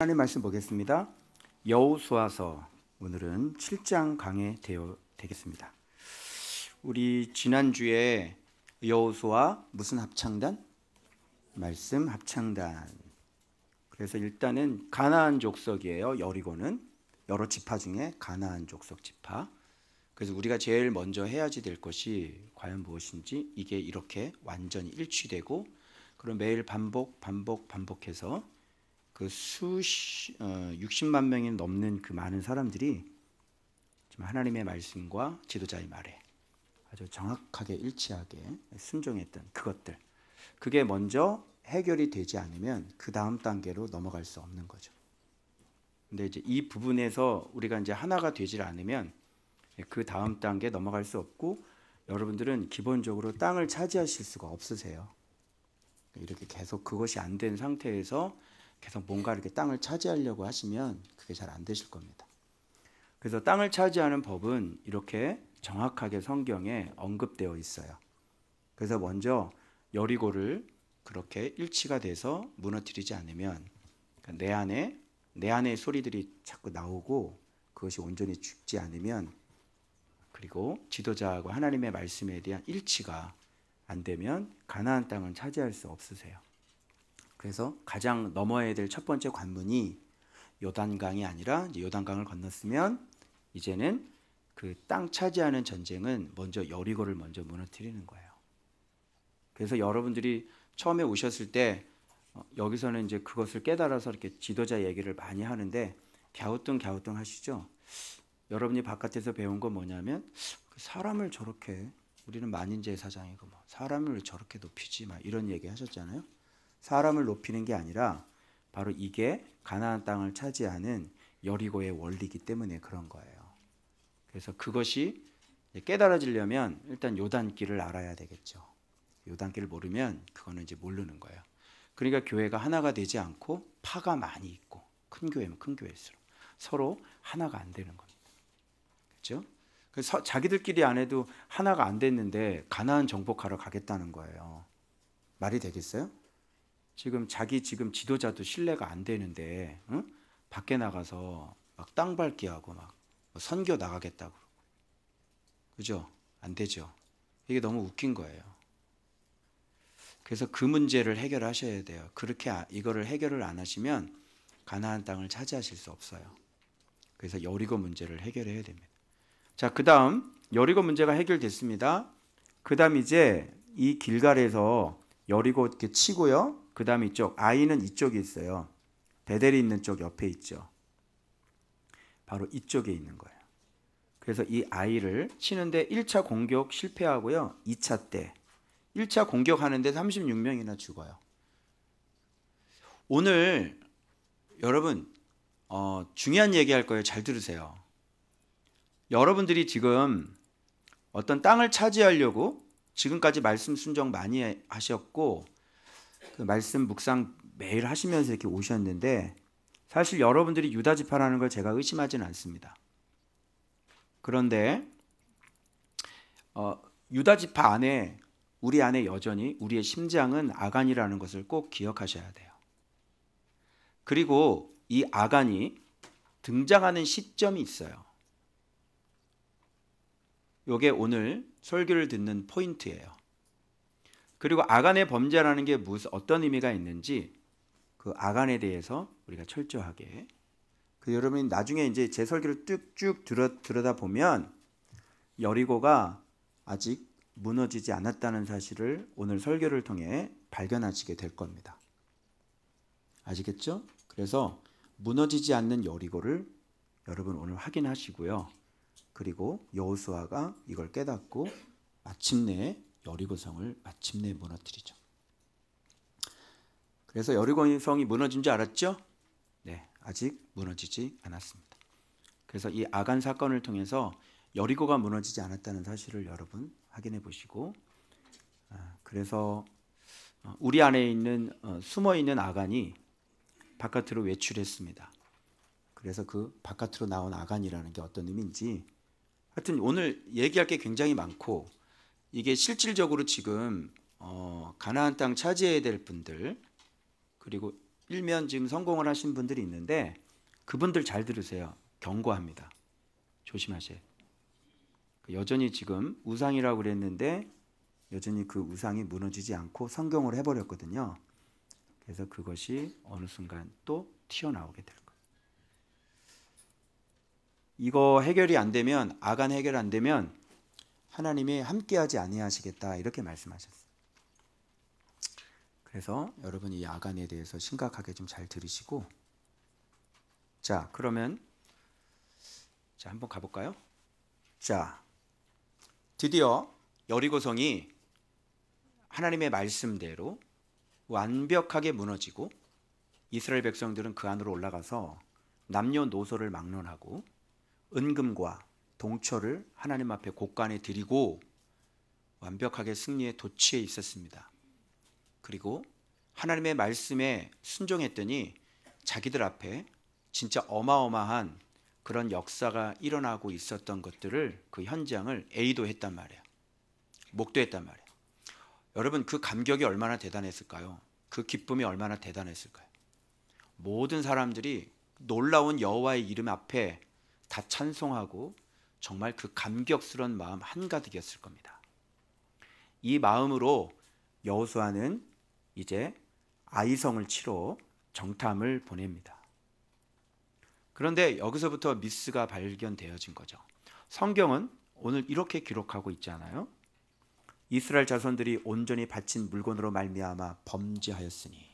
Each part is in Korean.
하나님 말씀 보겠습니다. 여호수아서 오늘은 7장 강해 되겠습니다. 우리 지난주에 여호수아 무슨 합창단? 말씀 합창단. 그래서 일단은 가나안 족속이에요. 여리고는 여러 지파 중에 가나안 족속 지파. 그래서 우리가 제일 먼저 해야지 될 것이 과연 무엇인지, 이게 이렇게 완전히 일치되고 그럼 매일 반복해서 그 60만 명이 넘는 그 많은 사람들이 지금 하나님의 말씀과 지도자의 말에 아주 정확하게 일치하게 순종했던 그것들, 그게 먼저 해결이 되지 않으면 그 다음 단계로 넘어갈 수 없는 거죠. 근데 이제 이 부분에서 우리가 이제 하나가 되질 않으면 그 다음 단계 넘어갈 수 없고, 여러분들은 기본적으로 땅을 차지하실 수가 없으세요. 이렇게 계속 그것이 안 된 상태에서 계속 뭔가 이렇게 땅을 차지하려고 하시면 그게 잘 안 되실 겁니다. 그래서 땅을 차지하는 법은 이렇게 정확하게 성경에 언급되어 있어요. 그래서 먼저 여리고를 그렇게 일치가 돼서 무너뜨리지 않으면, 그러니까 내 안에 소리들이 자꾸 나오고 그것이 온전히 죽지 않으면, 그리고 지도자하고 하나님의 말씀에 대한 일치가 안 되면 가나안 땅은 차지할 수 없으세요. 그래서 가장 넘어야 될 첫 번째 관문이 요단강이 아니라, 이제 요단강을 건넜으면 이제는 그 땅 차지하는 전쟁은 먼저 여리고를 먼저 무너뜨리는 거예요. 그래서 여러분들이 처음에 오셨을 때 여기서는 이제 그것을 깨달아서 이렇게 지도자 얘기를 많이 하는데 갸우뚱 하시죠. 여러분이 바깥에서 배운 건 뭐냐면, 사람을 저렇게, 우리는 만인제사장이고 뭐 사람을 저렇게 높이지 막 이런 얘기 하셨잖아요. 사람을 높이는 게 아니라 바로 이게 가나안 땅을 차지하는 여리고의 원리이기 때문에 그런 거예요. 그래서 그것이 깨달아지려면 일단 요단길을 알아야 되겠죠. 요단길을 모르면 그거는 이제 모르는 거예요. 그러니까 교회가 하나가 되지 않고 파가 많이 있고, 큰 교회면 큰 교회일수록 서로 하나가 안 되는 겁니다. 그렇죠? 그래서 자기들끼리 안 해도 하나가 안 됐는데 가나안 정복하러 가겠다는 거예요. 말이 되겠어요? 지금 지도자도 신뢰가 안 되는데, 응? 밖에 나가서 막 땅 밟기 하고 막 선교 나가겠다고, 그죠? 안 되죠. 이게 너무 웃긴 거예요. 그래서 그 문제를 해결하셔야 돼요. 그렇게 이거를 해결을 안 하시면 가나안 땅을 차지하실 수 없어요. 그래서 여리고 문제를 해결해야 됩니다. 자, 그 다음 여리고 문제가 해결됐습니다. 그 다음 이제 이 길갈에서 여리고 이렇게 치고요. 그 다음 이쪽, 아이는 이쪽에 있어요. 베델이 있는 쪽 옆에 있죠. 바로 이쪽에 있는 거예요. 그래서 이 아이를 치는데 1차 공격 실패하고요. 2차 때 1차 공격하는데 36명이나 죽어요. 오늘 여러분 중요한 얘기할 거예요. 잘 들으세요. 여러분들이 지금 어떤 땅을 차지하려고 지금까지 말씀 순종 많이 하셨고, 그 말씀 묵상 매일 하시면서 이렇게 오셨는데, 사실 여러분들이 유다 지파라는 걸 제가 의심하지는 않습니다. 그런데 유다 지파 안에, 우리 안에 여전히 우리의 심장은 아간이라는 것을 꼭 기억하셔야 돼요. 그리고 이 아간이 등장하는 시점이 있어요. 이게 오늘 설교를 듣는 포인트예요. 그리고 아간의 범죄라는 게 어떤 의미가 있는지, 그 아간에 대해서 우리가 철저하게, 여러분이 나중에 이제 제 설교를 쭉 들여다 보면 여리고가 아직 무너지지 않았다는 사실을 오늘 설교를 통해 발견하시게 될 겁니다. 아시겠죠? 그래서 무너지지 않는 여리고를 여러분 오늘 확인하시고요. 그리고 여호수아가 이걸 깨닫고 마침내 여리고성을 마침내 무너뜨리죠. 그래서 여리고성이 무너진 줄 알았죠? 네, 아직 무너지지 않았습니다. 그래서 이 아간 사건을 통해서 여리고가 무너지지 않았다는 사실을 여러분 확인해 보시고, 그래서 우리 안에 있는 숨어 있는 아간이 바깥으로 외출했습니다. 그래서 그 바깥으로 나온 아간이라는 게 어떤 의미인지, 하여튼 오늘 얘기할 게 굉장히 많고, 이게 실질적으로 지금 가나안 땅 차지해야 될 분들, 그리고 일면 지금 성공을 하신 분들이 있는데 그분들 잘 들으세요. 경고합니다. 조심하세요. 여전히 지금 우상이라고 그랬는데 여전히 그 우상이 무너지지 않고 성경을 해버렸거든요. 그래서 그것이 어느 순간 또 튀어나오게 될 거예요. 이거 해결이 안 되면, 아간 해결 안 되면 하나님이 함께하지 아니하시겠다 이렇게 말씀하셨어요. 그래서 여러분 이 아간에 대해서 심각하게 좀 잘 들으시고, 자 그러면 자 한번 가볼까요? 자 드디어 여리고성이 하나님의 말씀대로 완벽하게 무너지고 이스라엘 백성들은 그 안으로 올라가서 남녀노소를 막론하고 은금과 동초를 하나님 앞에 곳간에 드리고 완벽하게 승리에 도취해 있었습니다. 그리고 하나님의 말씀에 순종했더니 자기들 앞에 진짜 어마어마한 그런 역사가 일어나고 있었던 것들을, 그 현장을 에이도했단 말이에요. 목도했단 말이에요. 여러분 그 감격이 얼마나 대단했을까요? 그 기쁨이 얼마나 대단했을까요? 모든 사람들이 놀라운 여호와의 이름 앞에 다 찬송하고 정말 그 감격스러운 마음 한가득이었을 겁니다. 이 마음으로 여호수아는 이제 아이성을 치러 정탐을 보냅니다. 그런데 여기서부터 미스가 발견되어진 거죠. 성경은 오늘 이렇게 기록하고 있잖아요. 이스라엘 자손들이 온전히 바친 물건으로 말미암아 범죄하였으니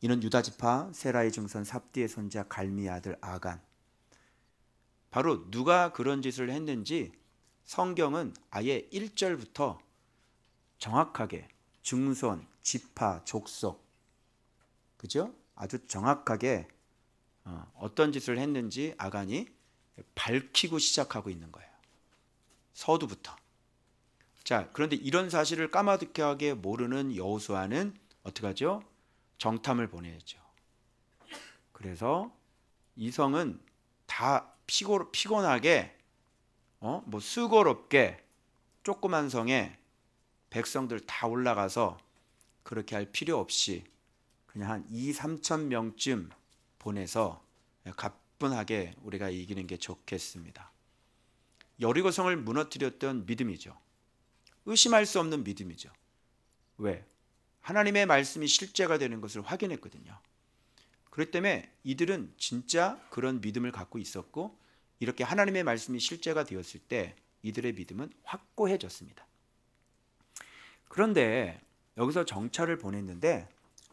이는 유다 지파 세라의 증손 삽디의 손자 갈미의 아들 아간. 바로 누가 그런 짓을 했는지 성경은 아예 1절부터 정확하게 증손, 지파, 족속, 그죠? 아주 정확하게 어떤 짓을 했는지 아간이 밝히고 시작하고 있는 거예요. 서두부터. 자, 그런데 이런 사실을 까마득하게 모르는 여호수아는 어떻게 하죠? 정탐을 보내죠. 그래서 이 성은 다 피곤하게 수고롭게 조그만 성에 백성들 다 올라가서 그렇게 할 필요 없이 그냥 한 2-3천 명쯤 보내서 가뿐하게 우리가 이기는 게 좋겠습니다. 여리고성을 무너뜨렸던 믿음이죠. 의심할 수 없는 믿음이죠. 왜? 하나님의 말씀이 실제가 되는 것을 확인했거든요. 그렇기 때문에 이들은 진짜 그런 믿음을 갖고 있었고, 이렇게 하나님의 말씀이 실제가 되었을 때 이들의 믿음은 확고해졌습니다. 그런데 여기서 정찰을 보냈는데,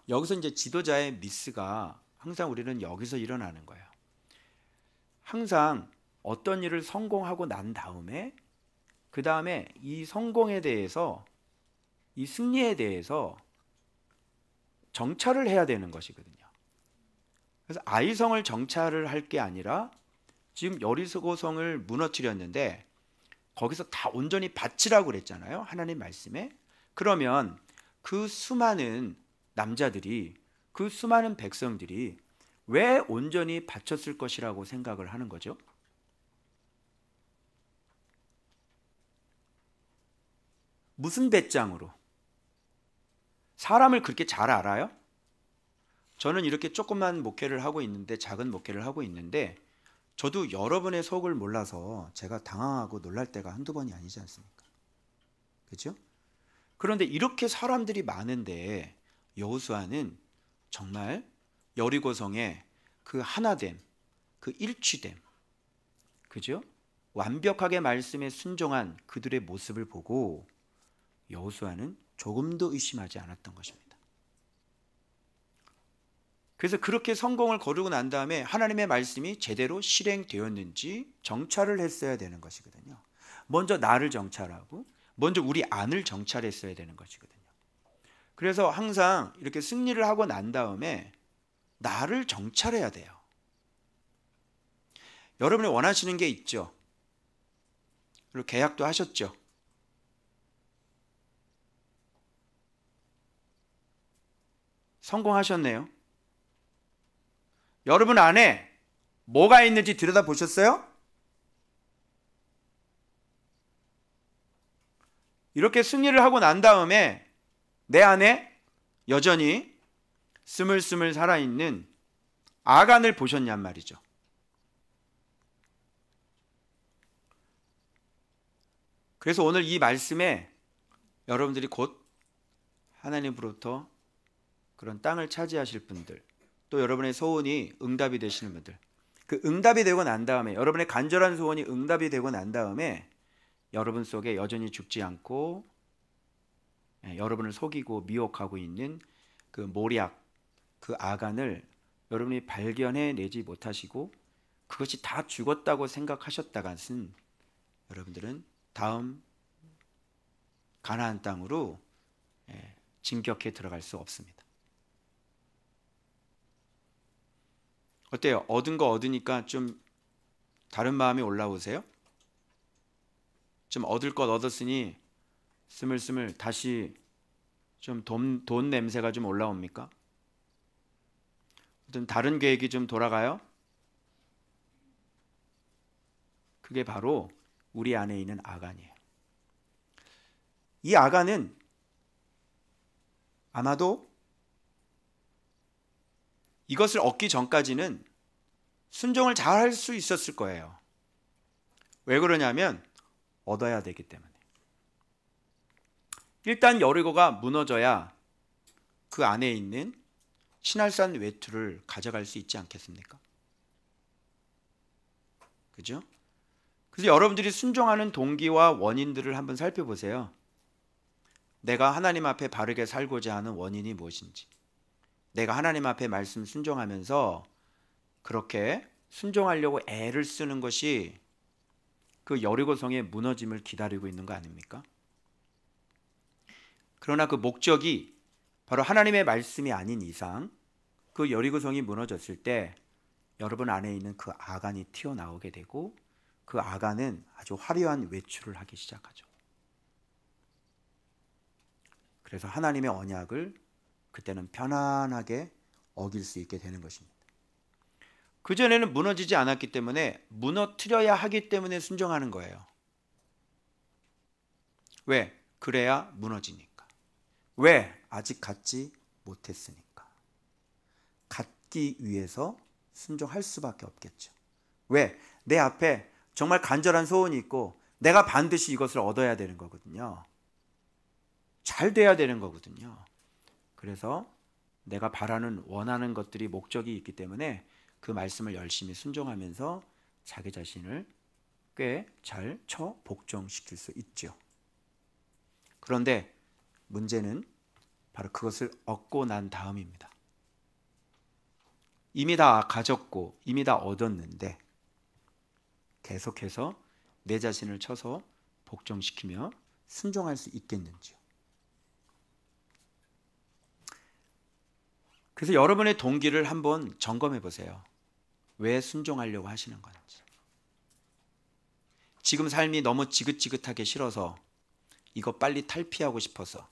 여기서 이제 지도자의 미스가 항상 우리는 여기서 일어나는 거예요. 항상 어떤 일을 성공하고 난 다음에 그 다음에 이 성공에 대해서, 이 승리에 대해서 정찰을 해야 되는 것이거든요. 그래서 아이성을 정찰을 할 게 아니라 지금 여리고성을 무너뜨렸는데 거기서 다 온전히 바치라고 그랬잖아요. 하나님 말씀에. 그러면 그 수많은 남자들이, 그 수많은 백성들이 왜 온전히 바쳤을 것이라고 생각을 하는 거죠? 무슨 배짱으로? 사람을 그렇게 잘 알아요? 저는 이렇게 조그만 목회를 하고 있는데, 작은 목회를 하고 있는데, 저도 여러분의 속을 몰라서 제가 당황하고 놀랄 때가 한두 번이 아니지 않습니까? 그렇죠? 그런데 이렇게 사람들이 많은데 여호수아는 정말 여리고성의 그 하나됨, 그 일치됨, 그죠? 완벽하게 말씀에 순종한 그들의 모습을 보고 여호수아는 조금도 의심하지 않았던 것입니다. 그래서 그렇게 성공을 거두고 난 다음에 하나님의 말씀이 제대로 실행되었는지 정찰을 했어야 되는 것이거든요. 먼저 나를 정찰하고 먼저 우리 안을 정찰했어야 되는 것이거든요. 그래서 항상 이렇게 승리를 하고 난 다음에 나를 정찰해야 돼요. 여러분이 원하시는 게 있죠. 그리고 계약도 하셨죠. 성공하셨네요. 여러분 안에 뭐가 있는지 들여다보셨어요? 이렇게 승리를 하고 난 다음에 내 안에 여전히 스물스물 살아있는 아간을 보셨냔 말이죠. 그래서 오늘 이 말씀에 여러분들이 곧 하나님으로부터 그런 땅을 차지하실 분들, 또 여러분의 소원이 응답이 되시는 분들, 그 응답이 되고 난 다음에, 여러분의 간절한 소원이 응답이 되고 난 다음에 여러분 속에 여전히 죽지 않고 여러분을 속이고 미혹하고 있는 그 모략, 그 아간을 여러분이 발견해 내지 못하시고 그것이 다 죽었다고 생각하셨다가는 여러분들은 다음 가나안 땅으로 진격해 들어갈 수 없습니다. 어때요? 얻은 거 얻으니까 좀 다른 마음이 올라오세요? 좀 얻을 것 얻었으니 스물스물 다시 좀 돈 냄새가 좀 올라옵니까? 어떤 다른 계획이 좀 돌아가요? 그게 바로 우리 안에 있는 아간이에요. 이 아간은 아마도 이것을 얻기 전까지는 순종을 잘 할 수 있었을 거예요. 왜 그러냐면 얻어야 되기 때문에. 일단 여리고가 무너져야 그 안에 있는 시날산 외투를 가져갈 수 있지 않겠습니까? 그죠? 그래서 여러분들이 순종하는 동기와 원인들을 한번 살펴보세요. 내가 하나님 앞에 바르게 살고자 하는 원인이 무엇인지, 내가 하나님 앞에 말씀 순종하면서 그렇게 순종하려고 애를 쓰는 것이 그 여리고성의 무너짐을 기다리고 있는 거 아닙니까? 그러나 그 목적이 바로 하나님의 말씀이 아닌 이상 그 여리고성이 무너졌을 때 여러분 안에 있는 그 아간이 튀어나오게 되고 그 아간은 아주 화려한 외출을 하기 시작하죠. 그래서 하나님의 언약을 그때는 편안하게 어길 수 있게 되는 것입니다. 그전에는 무너지지 않았기 때문에 무너뜨려야 하기 때문에 순종하는 거예요. 왜? 그래야 무너지니까. 왜? 아직 갖지 못했으니까. 갖기 위해서 순종할 수밖에 없겠죠. 왜? 내 앞에 정말 간절한 소원이 있고 내가 반드시 이것을 얻어야 되는 거거든요. 잘 돼야 되는 거거든요. 그래서 내가 바라는 원하는 것들이 목적이 있기 때문에 그 말씀을 열심히 순종하면서 자기 자신을 꽤 잘 복종시킬 수 있죠. 그런데 문제는 바로 그것을 얻고 난 다음입니다. 이미 다 가졌고 이미 다 얻었는데 계속해서 내 자신을 쳐서 복종시키며 순종할 수 있겠는지요. 그래서 여러분의 동기를 한번 점검해 보세요. 왜 순종하려고 하시는 건지. 지금 삶이 너무 지긋지긋하게 싫어서 이거 빨리 탈피하고 싶어서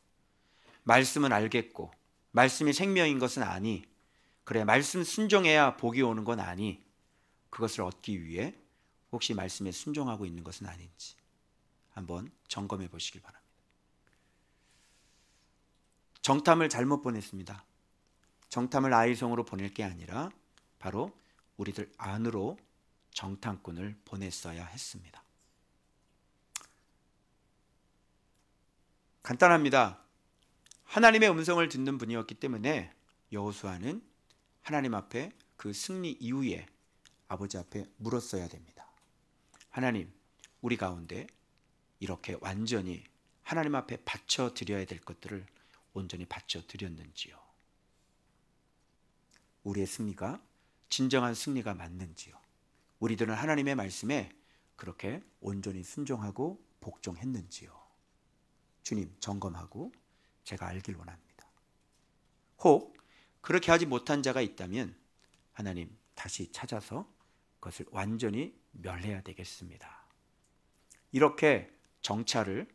말씀은 알겠고 말씀이 생명인 것은 아니 그래 말씀 순종해야 복이 오는 건 아니 그것을 얻기 위해 혹시 말씀에 순종하고 있는 것은 아닌지 한번 점검해 보시길 바랍니다. 정탐을 잘못 보냈습니다. 정탐을 아이성으로 보낼 게 아니라 바로 우리들 안으로 정탐꾼을 보냈어야 했습니다. 간단합니다. 하나님의 음성을 듣는 분이었기 때문에 여호수아는 하나님 앞에 그 승리 이후에 아버지 앞에 물었어야 됩니다. 하나님, 우리 가운데 이렇게 완전히 하나님 앞에 바쳐 드려야 될 것들을 온전히 바쳐 드렸는지요? 우리의 승리가 진정한 승리가 맞는지요? 우리들은 하나님의 말씀에 그렇게 온전히 순종하고 복종했는지요? 주님 점검하고 제가 알길 원합니다. 혹 그렇게 하지 못한 자가 있다면 하나님 다시 찾아서 그것을 완전히 멸해야 되겠습니다. 이렇게 정찰을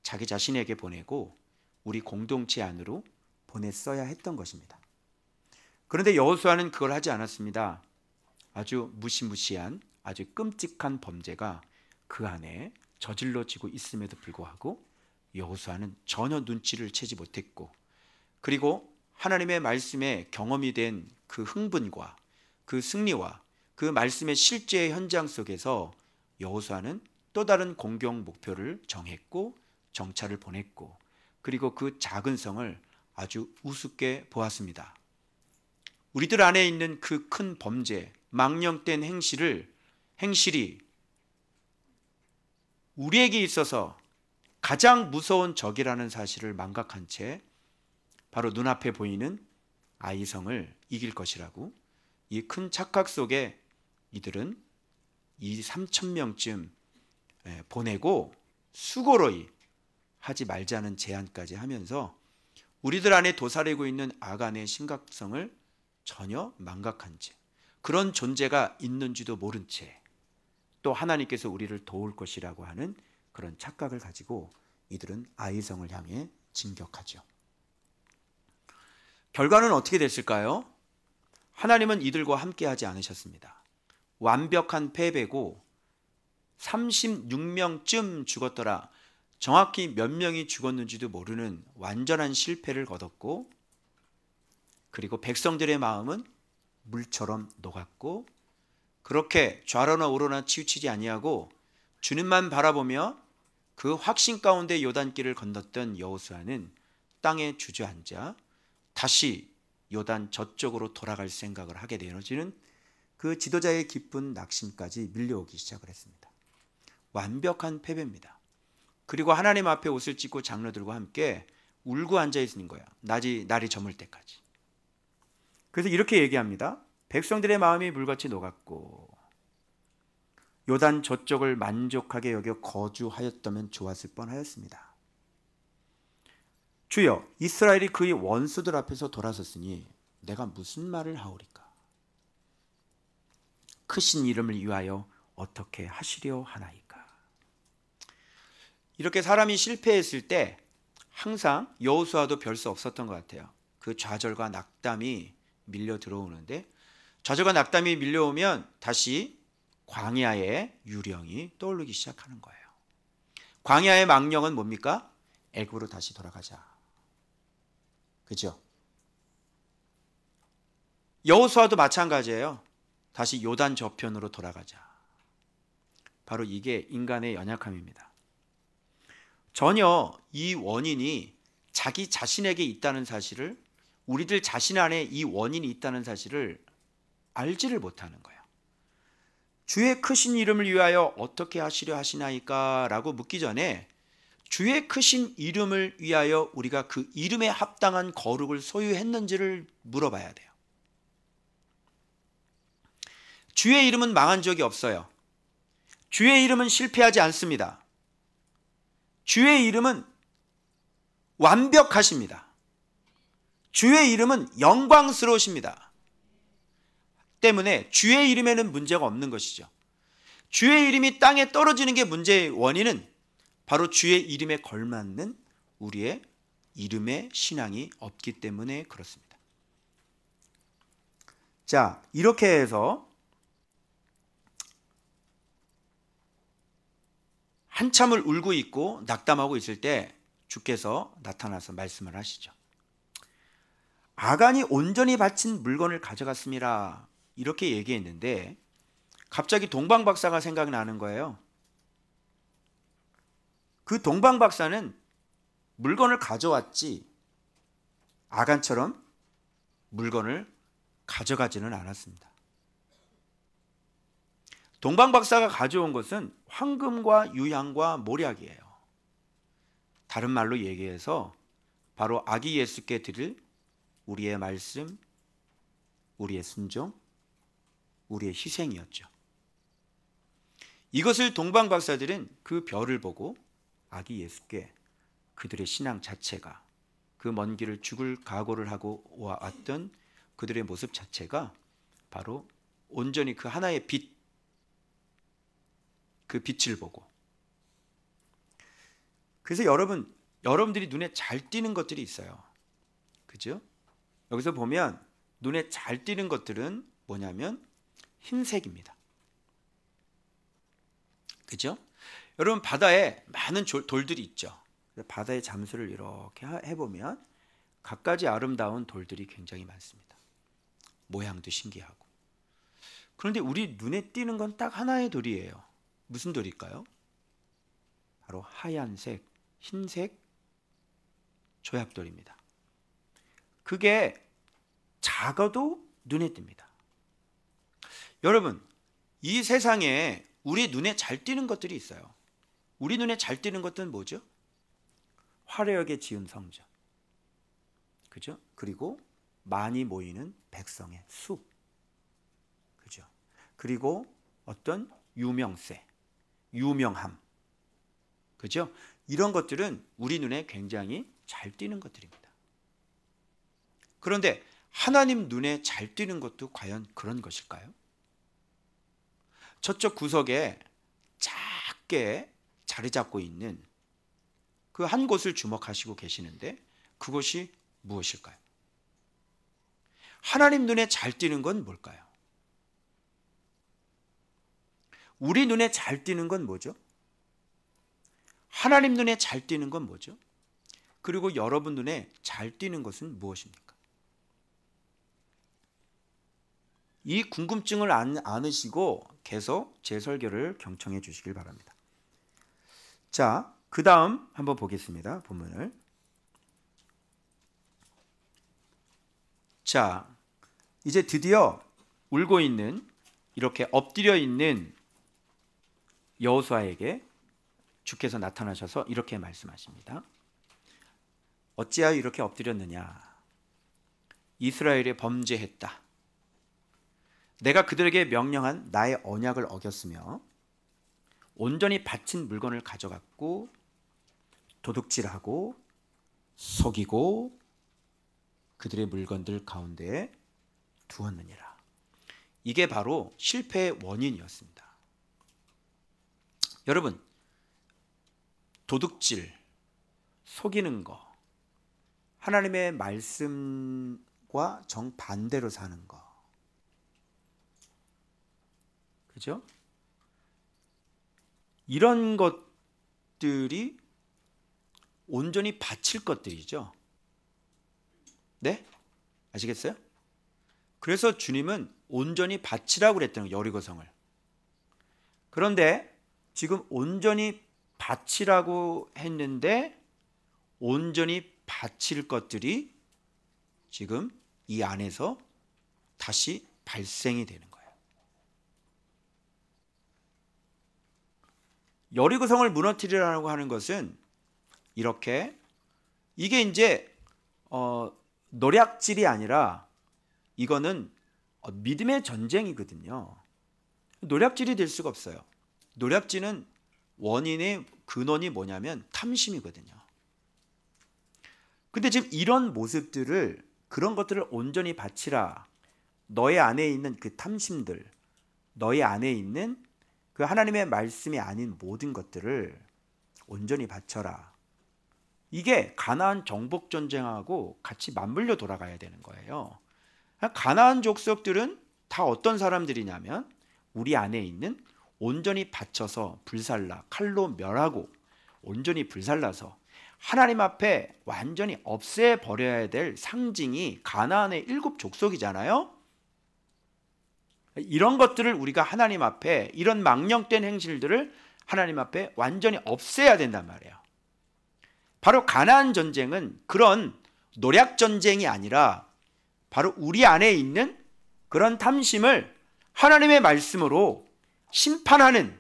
자기 자신에게 보내고 우리 공동체 안으로 보냈어야 했던 것입니다. 그런데 여호수아는 그걸 하지 않았습니다. 아주 무시무시한 아주 끔찍한 범죄가 그 안에 저질러지고 있음에도 불구하고 여호수아는 전혀 눈치를 채지 못했고 그리고 하나님의 말씀에 경험이 된 그 흥분과 그 승리와 그 말씀의 실제 현장 속에서 여호수아는 또 다른 공격 목표를 정했고 정찰을 보냈고 그리고 그 작은 성을 아주 우습게 보았습니다. 우리들 안에 있는 그 큰 범죄, 망령된 행실이 우리에게 있어서 가장 무서운 적이라는 사실을 망각한 채 바로 눈앞에 보이는 아이성을 이길 것이라고 이 큰 착각 속에 이들은 이 3,000명쯤 보내고 수고로이 하지 말자는 제안까지 하면서 우리들 안에 도사리고 있는 아간의 심각성을 전혀 망각한 채 그런 존재가 있는지도 모른 채 또 하나님께서 우리를 도울 것이라고 하는 그런 착각을 가지고 이들은 아이성을 향해 진격하죠. 결과는 어떻게 됐을까요? 하나님은 이들과 함께하지 않으셨습니다. 완벽한 패배고 36명쯤 죽었더라. 정확히 몇 명이 죽었는지도 모르는 완전한 실패를 거뒀고 그리고 백성들의 마음은 물처럼 녹았고 그렇게 좌로나 우로나 치우치지 아니하고 주님만 바라보며 그 확신 가운데 요단길을 건넜던 여호수아는 땅에 주저앉아 다시 요단 저쪽으로 돌아갈 생각을 하게 되어지는 그 지도자의 깊은 낙심까지 밀려오기 시작을 했습니다. 완벽한 패배입니다. 그리고 하나님 앞에 옷을 찢고 장로들과 함께 울고 앉아 있는 거야. 날이 저물 때까지. 그래서 이렇게 얘기합니다. 백성들의 마음이 물같이 녹았고 요단 저쪽을 만족하게 여겨 거주하였다면 좋았을 뻔하였습니다. 주여, 이스라엘이 그의 원수들 앞에서 돌아섰으니 내가 무슨 말을 하오리까? 크신 이름을 위하여 어떻게 하시려 하나이까? 이렇게 사람이 실패했을 때 항상 여호수아도 별 수 없었던 것 같아요. 그 좌절과 낙담이 밀려 들어오는데 좌절과 낙담이 밀려오면 다시 광야의 유령이 떠오르기 시작하는 거예요. 광야의 망령은 뭡니까? 애굽으로 다시 돌아가자. 그죠? 여호수아도 마찬가지예요. 다시 요단 저편으로 돌아가자. 바로 이게 인간의 연약함입니다. 전혀 이 원인이 자기 자신에게 있다는 사실을 우리들 자신 안에 이 원인이 있다는 사실을 알지를 못하는 거예요. 주의 크신 이름을 위하여 어떻게 하시려 하시나이까? 라고 묻기 전에 주의 크신 이름을 위하여 우리가 그 이름에 합당한 거룩을 소유했는지를 물어봐야 돼요. 주의 이름은 망한 적이 없어요. 주의 이름은 실패하지 않습니다. 주의 이름은 완벽하십니다. 주의 이름은 영광스러우십니다. 때문에 주의 이름에는 문제가 없는 것이죠. 주의 이름이 땅에 떨어지는 게 문제의 원인은 바로 주의 이름에 걸맞는 우리의 이름의 신앙이 없기 때문에 그렇습니다. 자, 이렇게 해서 한참을 울고 있고 낙담하고 있을 때 주께서 나타나서 말씀을 하시죠. 아간이 온전히 바친 물건을 가져갔습니다. 이렇게 얘기했는데 갑자기 동방박사가 생각나는 거예요. 그 동방박사는 물건을 가져왔지 아간처럼 물건을 가져가지는 않았습니다. 동방박사가 가져온 것은 황금과 유향과 모략이에요. 다른 말로 얘기해서 바로 아기 예수께 드릴 우리의 말씀, 우리의 순종, 우리의 희생이었죠. 이것을 동방박사들은 그 별을 보고 아기 예수께 그들의 신앙 자체가 그 먼 길을 죽을 각오를 하고 왔던 그들의 모습 자체가 바로 온전히 그 하나의 빛, 그 빛을 보고. 그래서 여러분들이 눈에 잘 띄는 것들이 있어요. 그죠? 여기서 보면 눈에 잘 띄는 것들은 뭐냐면 흰색입니다. 그죠? 여러분 바다에 많은 돌들이 있죠. 바다의 잠수를 이렇게 해보면 갖가지 아름다운 돌들이 굉장히 많습니다. 모양도 신기하고. 그런데 우리 눈에 띄는 건 딱 하나의 돌이에요. 무슨 돌일까요? 바로 하얀색, 흰색 조약돌입니다. 그게 작아도 눈에 띕니다. 여러분, 이 세상에 우리 눈에 잘 띄는 것들이 있어요. 우리 눈에 잘 띄는 것들은 뭐죠? 화려하게 지은 성전, 그죠? 그리고 많이 모이는 백성의 수, 그죠? 그리고 어떤 유명세, 유명함, 그죠? 이런 것들은 우리 눈에 굉장히 잘 띄는 것들입니다. 그런데 하나님 눈에 잘 띄는 것도 과연 그런 것일까요? 저쪽 구석에 작게 자리 잡고 있는 그 한 곳을 주목하시고 계시는데 그것이 무엇일까요? 하나님 눈에 잘 띄는 건 뭘까요? 우리 눈에 잘 띄는 건 뭐죠? 하나님 눈에 잘 띄는 건 뭐죠? 그리고 여러분 눈에 잘 띄는 것은 무엇입니까? 이 궁금증을 안으시고 계속 제 설교를 경청해 주시길 바랍니다. 자, 그 다음 한번 보겠습니다. 본문을. 자, 이제 드디어 울고 있는, 이렇게 엎드려 있는 여호수아에게 주께서 나타나셔서 이렇게 말씀하십니다. 어찌하여 이렇게 엎드렸느냐? 이스라엘이 범죄했다. 내가 그들에게 명령한 나의 언약을 어겼으며 온전히 바친 물건을 가져갔고 도둑질하고 속이고 그들의 물건들 가운데에 두었느니라. 이게 바로 실패의 원인이었습니다. 여러분, 도둑질, 속이는 거, 하나님의 말씀과 정반대로 사는 거, 그죠? 이런 것들이 온전히 바칠 것들이죠. 네? 아시겠어요? 그래서 주님은 온전히 바치라고 그랬다는 거예요, 여리고성을. 그런데 지금 온전히 바치라고 했는데 온전히 바칠 것들이 지금 이 안에서 다시 발생이 되는 거예요. 여리고성을 무너뜨리라고 하는 것은 이렇게, 이게 이제 노략질이 아니라 이거는 믿음의 전쟁이거든요. 노략질이 될 수가 없어요. 노략질은 원인의 근원이 뭐냐면 탐심이거든요. 근데 지금 이런 모습들을, 그런 것들을 온전히 바치라. 너의 안에 있는 그 탐심들, 너의 안에 있는 그 하나님의 말씀이 아닌 모든 것들을 온전히 바쳐라. 이게 가나안 정복 전쟁하고 같이 맞물려 돌아가야 되는 거예요. 가나안 족속들은 다 어떤 사람들이냐면 우리 안에 있는 온전히 바쳐서 불살라, 칼로 멸하고 온전히 불살라서 하나님 앞에 완전히 없애버려야 될 상징이 가나안의 7 족속이잖아요. 이런 것들을 우리가 하나님 앞에, 이런 망령된 행실들을 하나님 앞에 완전히 없애야 된단 말이에요. 바로 가나안 전쟁은 그런 노략 전쟁이 아니라 바로 우리 안에 있는 그런 탐심을 하나님의 말씀으로 심판하는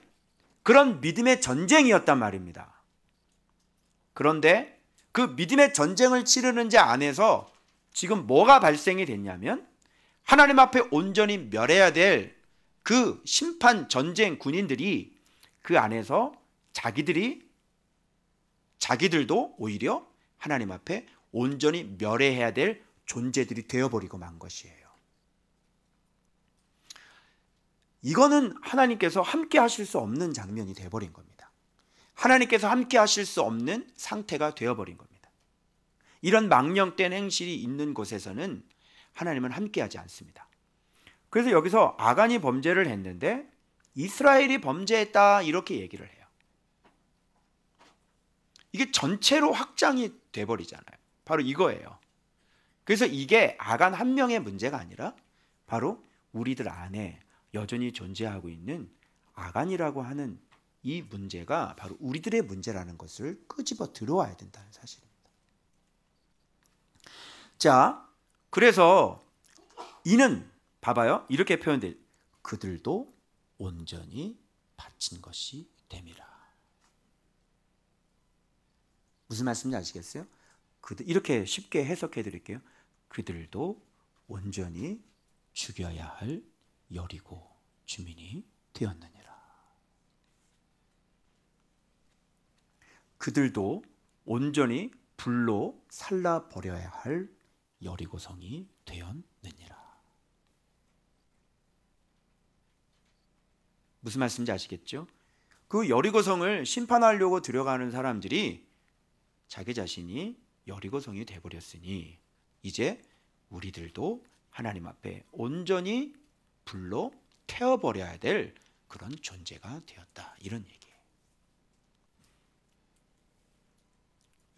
그런 믿음의 전쟁이었단 말입니다. 그런데 그 믿음의 전쟁을 치르는 자 안에서 지금 뭐가 발생이 됐냐면 하나님 앞에 온전히 멸해야 될 그 심판 전쟁 군인들이 그 안에서 자기들도 오히려 하나님 앞에 온전히 멸해야 될 존재들이 되어버리고 만 것이에요. 이거는 하나님께서 함께 하실 수 없는 장면이 되어버린 겁니다. 하나님께서 함께 하실 수 없는 상태가 되어버린 겁니다. 이런 망령된 행실이 있는 곳에서는 하나님은 함께하지 않습니다. 그래서 여기서 아간이 범죄를 했는데 이스라엘이 범죄했다 이렇게 얘기를 해요. 이게 전체로 확장이 돼버리잖아요. 바로 이거예요. 그래서 이게 아간 한 명의 문제가 아니라 바로 우리들 안에 여전히 존재하고 있는 아간이라고 하는 이 문제가 바로 우리들의 문제라는 것을 끄집어 들어와야 된다는 사실입니다. 자, 그래서 이는 봐봐요. 이렇게 표현돼. 그들도 온전히 바친 것이 됨이라. 무슨 말씀인지 아시겠어요? 이렇게 쉽게 해석해 드릴게요. 그들도 온전히 죽여야 할 여리고 주민이 되었느니라. 그들도 온전히 불로 살라버려야 할 여리고성이 되었느니라. 무슨 말씀인지 아시겠죠? 그 여리고성을 심판하려고 들어가는 사람들이 자기 자신이 여리고성이 되어버렸으니 이제 우리들도 하나님 앞에 온전히 불로 태워버려야 될 그런 존재가 되었다. 이런 얘기예요.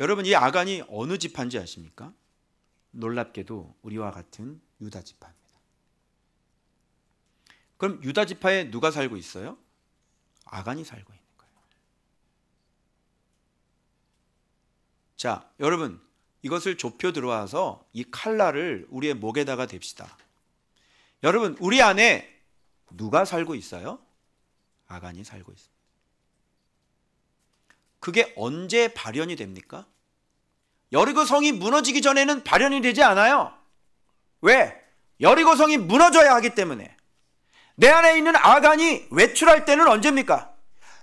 여러분, 이 아간이 어느 지파인지 아십니까? 놀랍게도 우리와 같은 유다 지파입니다. 그럼 유다 지파에 누가 살고 있어요? 아간이 살고 있는 거예요. 자, 여러분, 이것을 좁혀 들어와서 이 칼날을 우리의 목에다가 댑시다. 여러분, 우리 안에 누가 살고 있어요? 아간이 살고 있습니다. 그게 언제 발현이 됩니까? 여리고 성이 무너지기 전에는 발현이 되지 않아요. 왜? 여리고 성이 무너져야 하기 때문에. 내 안에 있는 아간이 외출할 때는 언제입니까?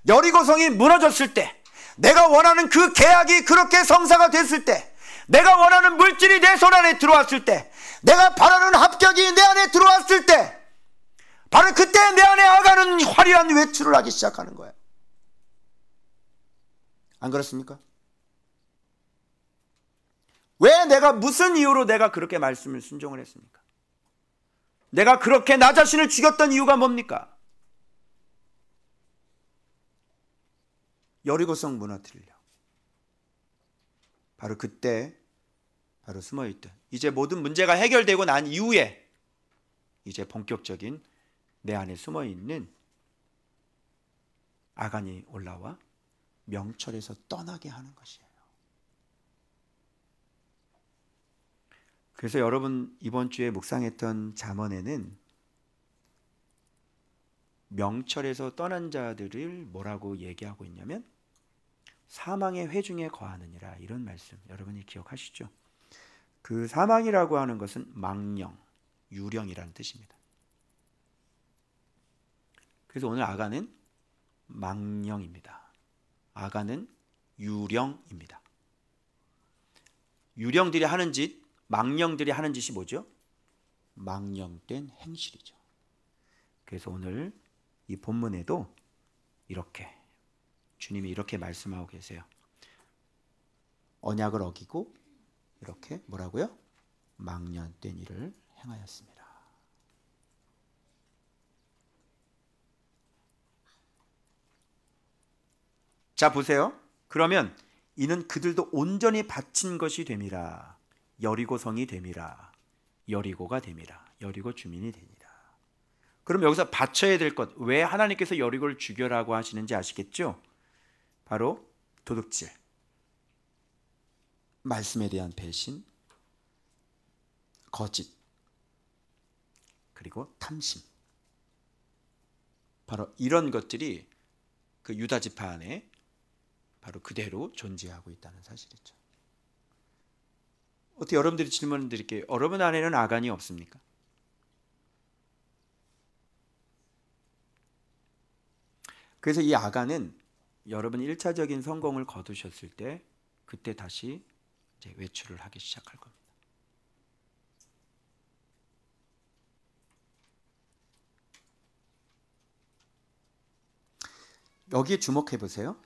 여리고 성이 무너졌을 때, 내가 원하는 그 계약이 그렇게 성사가 됐을 때, 내가 원하는 물질이 내 손 안에 들어왔을 때, 내가 바라는 합격이 내 안에 들어왔을 때, 바로 그때 내 안에 아간은 화려한 외출을 하기 시작하는 거예요. 안 그렇습니까? 왜 내가 무슨 이유로 내가 그렇게 말씀을 순종을 했습니까? 내가 그렇게 나 자신을 죽였던 이유가 뭡니까? 여리고성 무너뜨리려. 바로 그때 바로 숨어있던, 이제 모든 문제가 해결되고 난 이후에 이제 본격적인 내 안에 숨어있는 아간이 올라와 명철에서 떠나게 하는 것이에요. 그래서 여러분, 이번 주에 묵상했던 잠언에는 명철에서 떠난 자들을 뭐라고 얘기하고 있냐면 사망의 회중에 거하느니라, 이런 말씀 여러분이 기억하시죠? 그 사망이라고 하는 것은 망령, 유령이라는 뜻입니다. 그래서 오늘 아간은 망령입니다. 아간은 유령입니다. 유령들이 하는 짓, 망령들이 하는 짓이 뭐죠? 망령된 행실이죠. 그래서 오늘 이 본문에도 이렇게 주님이 이렇게 말씀하고 계세요. 언약을 어기고 이렇게 뭐라고요? 망령된 일을 행하였습니다. 자, 보세요. 그러면 이는 그들도 온전히 바친 것이 됨이라. 여리고성이 됨이라. 여리고가 됨이라. 여리고 주민이 되니라. 그럼 여기서 바쳐야 될 것, 왜 하나님께서 여리고를 죽여라고 하시는지 아시겠죠? 바로 도둑질, 말씀에 대한 배신, 거짓, 그리고 탐심. 바로 이런 것들이 그 유다 지파 안에 바로 그대로 존재하고 있다는 사실이죠. 어떻게 여러분들이 질문 드릴게요. 여러분 안에는 아간이 없습니까? 그래서 이 아간은 여러분 1차적인 성공을 거두셨을 때 그때 다시 이제 외출을 하기 시작할 겁니다. 여기에 주목해 보세요.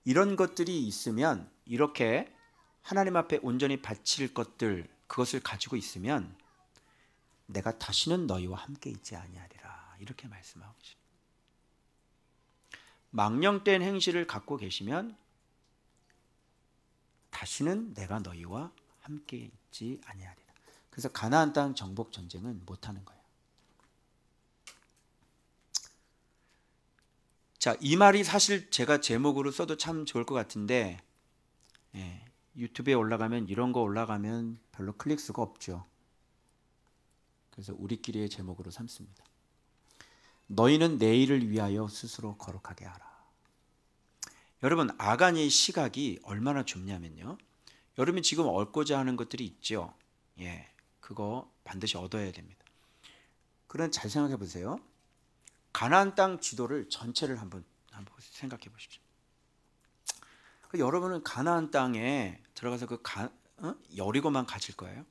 이런 것들이 있으면, 이렇게 하나님 앞에 온전히 바칠 것들, 그것을 가지고 있으면 내가 다시는 너희와 함께 있지 아니하리라, 이렇게 말씀하고 계십니다. 망령된 행실을 갖고 계시면 다시는 내가 너희와 함께 있지 아니하리라. 그래서 가나안 땅 정복 전쟁은 못하는 거예요. 자, 이 말이 사실 제가 제목으로 써도 참 좋을 것 같은데 유튜브에 올라가면 이런 거 올라가면 별로 클릭 수가 없죠. 그래서 우리끼리의 제목으로 삼습니다. 너희는 내일을 위하여 스스로 거룩하게 하라. 여러분, 아간의 시각이 얼마나 좁냐면요, 여러분이 지금 얻고자 하는 것들이 있죠. 그거 반드시 얻어야 됩니다. 그럼 잘 생각해 보세요. 가나안 땅 지도를 전체를 한번 생각해 보십시오. 여러분은 가나안 땅에 들어가서 여리고만 가질 거예요?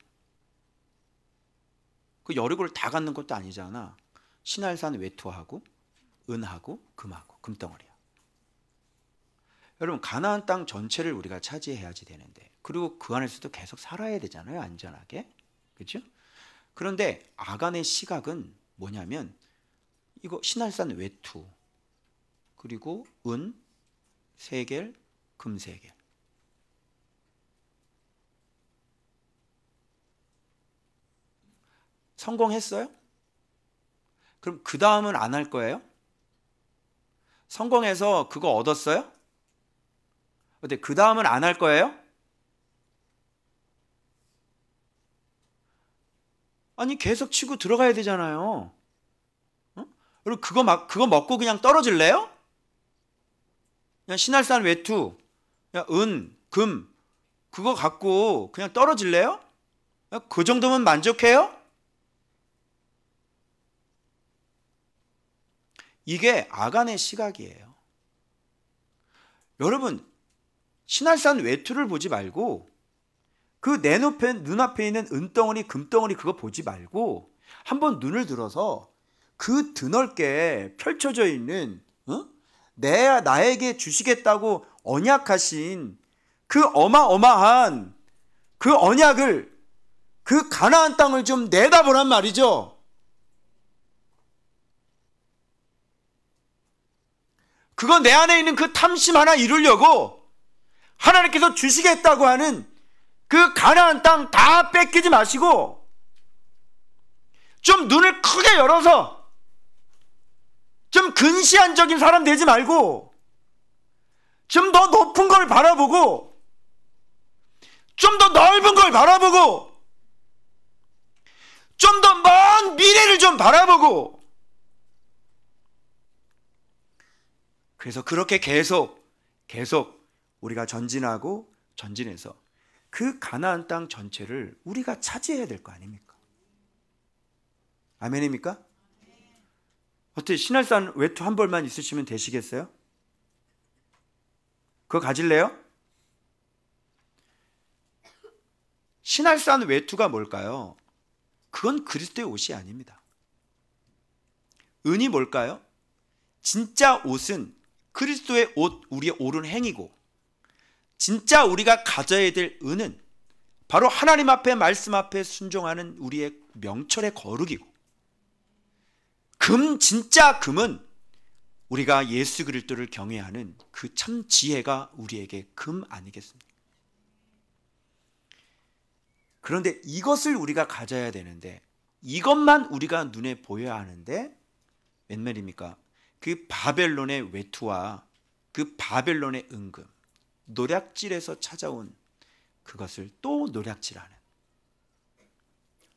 그 여리고를 다 갖는 것도 아니잖아. 시날산 외투하고 은하고 금하고 금덩어리야. 여러분, 가나안 땅 전체를 우리가 차지해야지 되는데, 그리고 그 안에서도 계속 살아야 되잖아요, 안전하게. 그렇죠? 그런데 아간의 시각은 뭐냐면 이거 시날산 외투, 그리고 은 3겔, 금 3겔. 성공했어요? 그럼 그 다음은 안 할 거예요? 성공해서 그거 얻었어요? 근데 그 다음은 안 할 거예요? 아니, 계속 치고 들어가야 되잖아요. 그리고 그거 먹고 그냥 떨어질래요? 그냥 시날산 외투, 그냥 은, 금, 그거 갖고 그냥 떨어질래요? 그 정도면 만족해요? 이게 아간의 시각이에요. 여러분, 시날산 외투를 보지 말고 그 내 눈앞에 있는 은덩어리, 금덩어리 그거 보지 말고 한번 눈을 들어서 그 드넓게 펼쳐져 있는 나에게 주시겠다고 언약하신 그 어마어마한 그 언약을, 그 가나안 땅을 좀 내다보란 말이죠. 그거 내 안에 있는 그 탐심 하나 이루려고 하나님께서 주시겠다고 하는 그 가나안 땅 다 뺏기지 마시고 좀 눈을 크게 열어서 좀 근시안적인 사람 되지 말고 좀 더 높은 걸 바라보고 좀 더 넓은 걸 바라보고 좀 더 먼 미래를 좀 바라보고, 그래서 그렇게 계속 우리가 전진해서 그 가나안 땅 전체를 우리가 차지해야 될 거 아닙니까? 아멘입니까? 어떻게 시날산 외투 한 벌만 있으시면 되시겠어요? 그거 가질래요? 시날산 외투가 뭘까요? 그건 그리스도의 옷이 아닙니다. 은이 뭘까요? 진짜 옷은 그리스도의 옷, 우리의 옳은 행위고, 진짜 우리가 가져야 될 은은 바로 하나님 앞에, 말씀 앞에 순종하는 우리의 명철의 거룩이고, 진짜 금은 우리가 예수 그리스도를 경외하는 그 참 지혜가 우리에게 금 아니겠습니까? 그런데 이것을 우리가 가져야 되는데, 이것만 우리가 눈에 보여야 하는데 웬 말입니까? 그 바벨론의 외투와 그 바벨론의 은금, 노략질에서 찾아온 그것을 또 노략질하는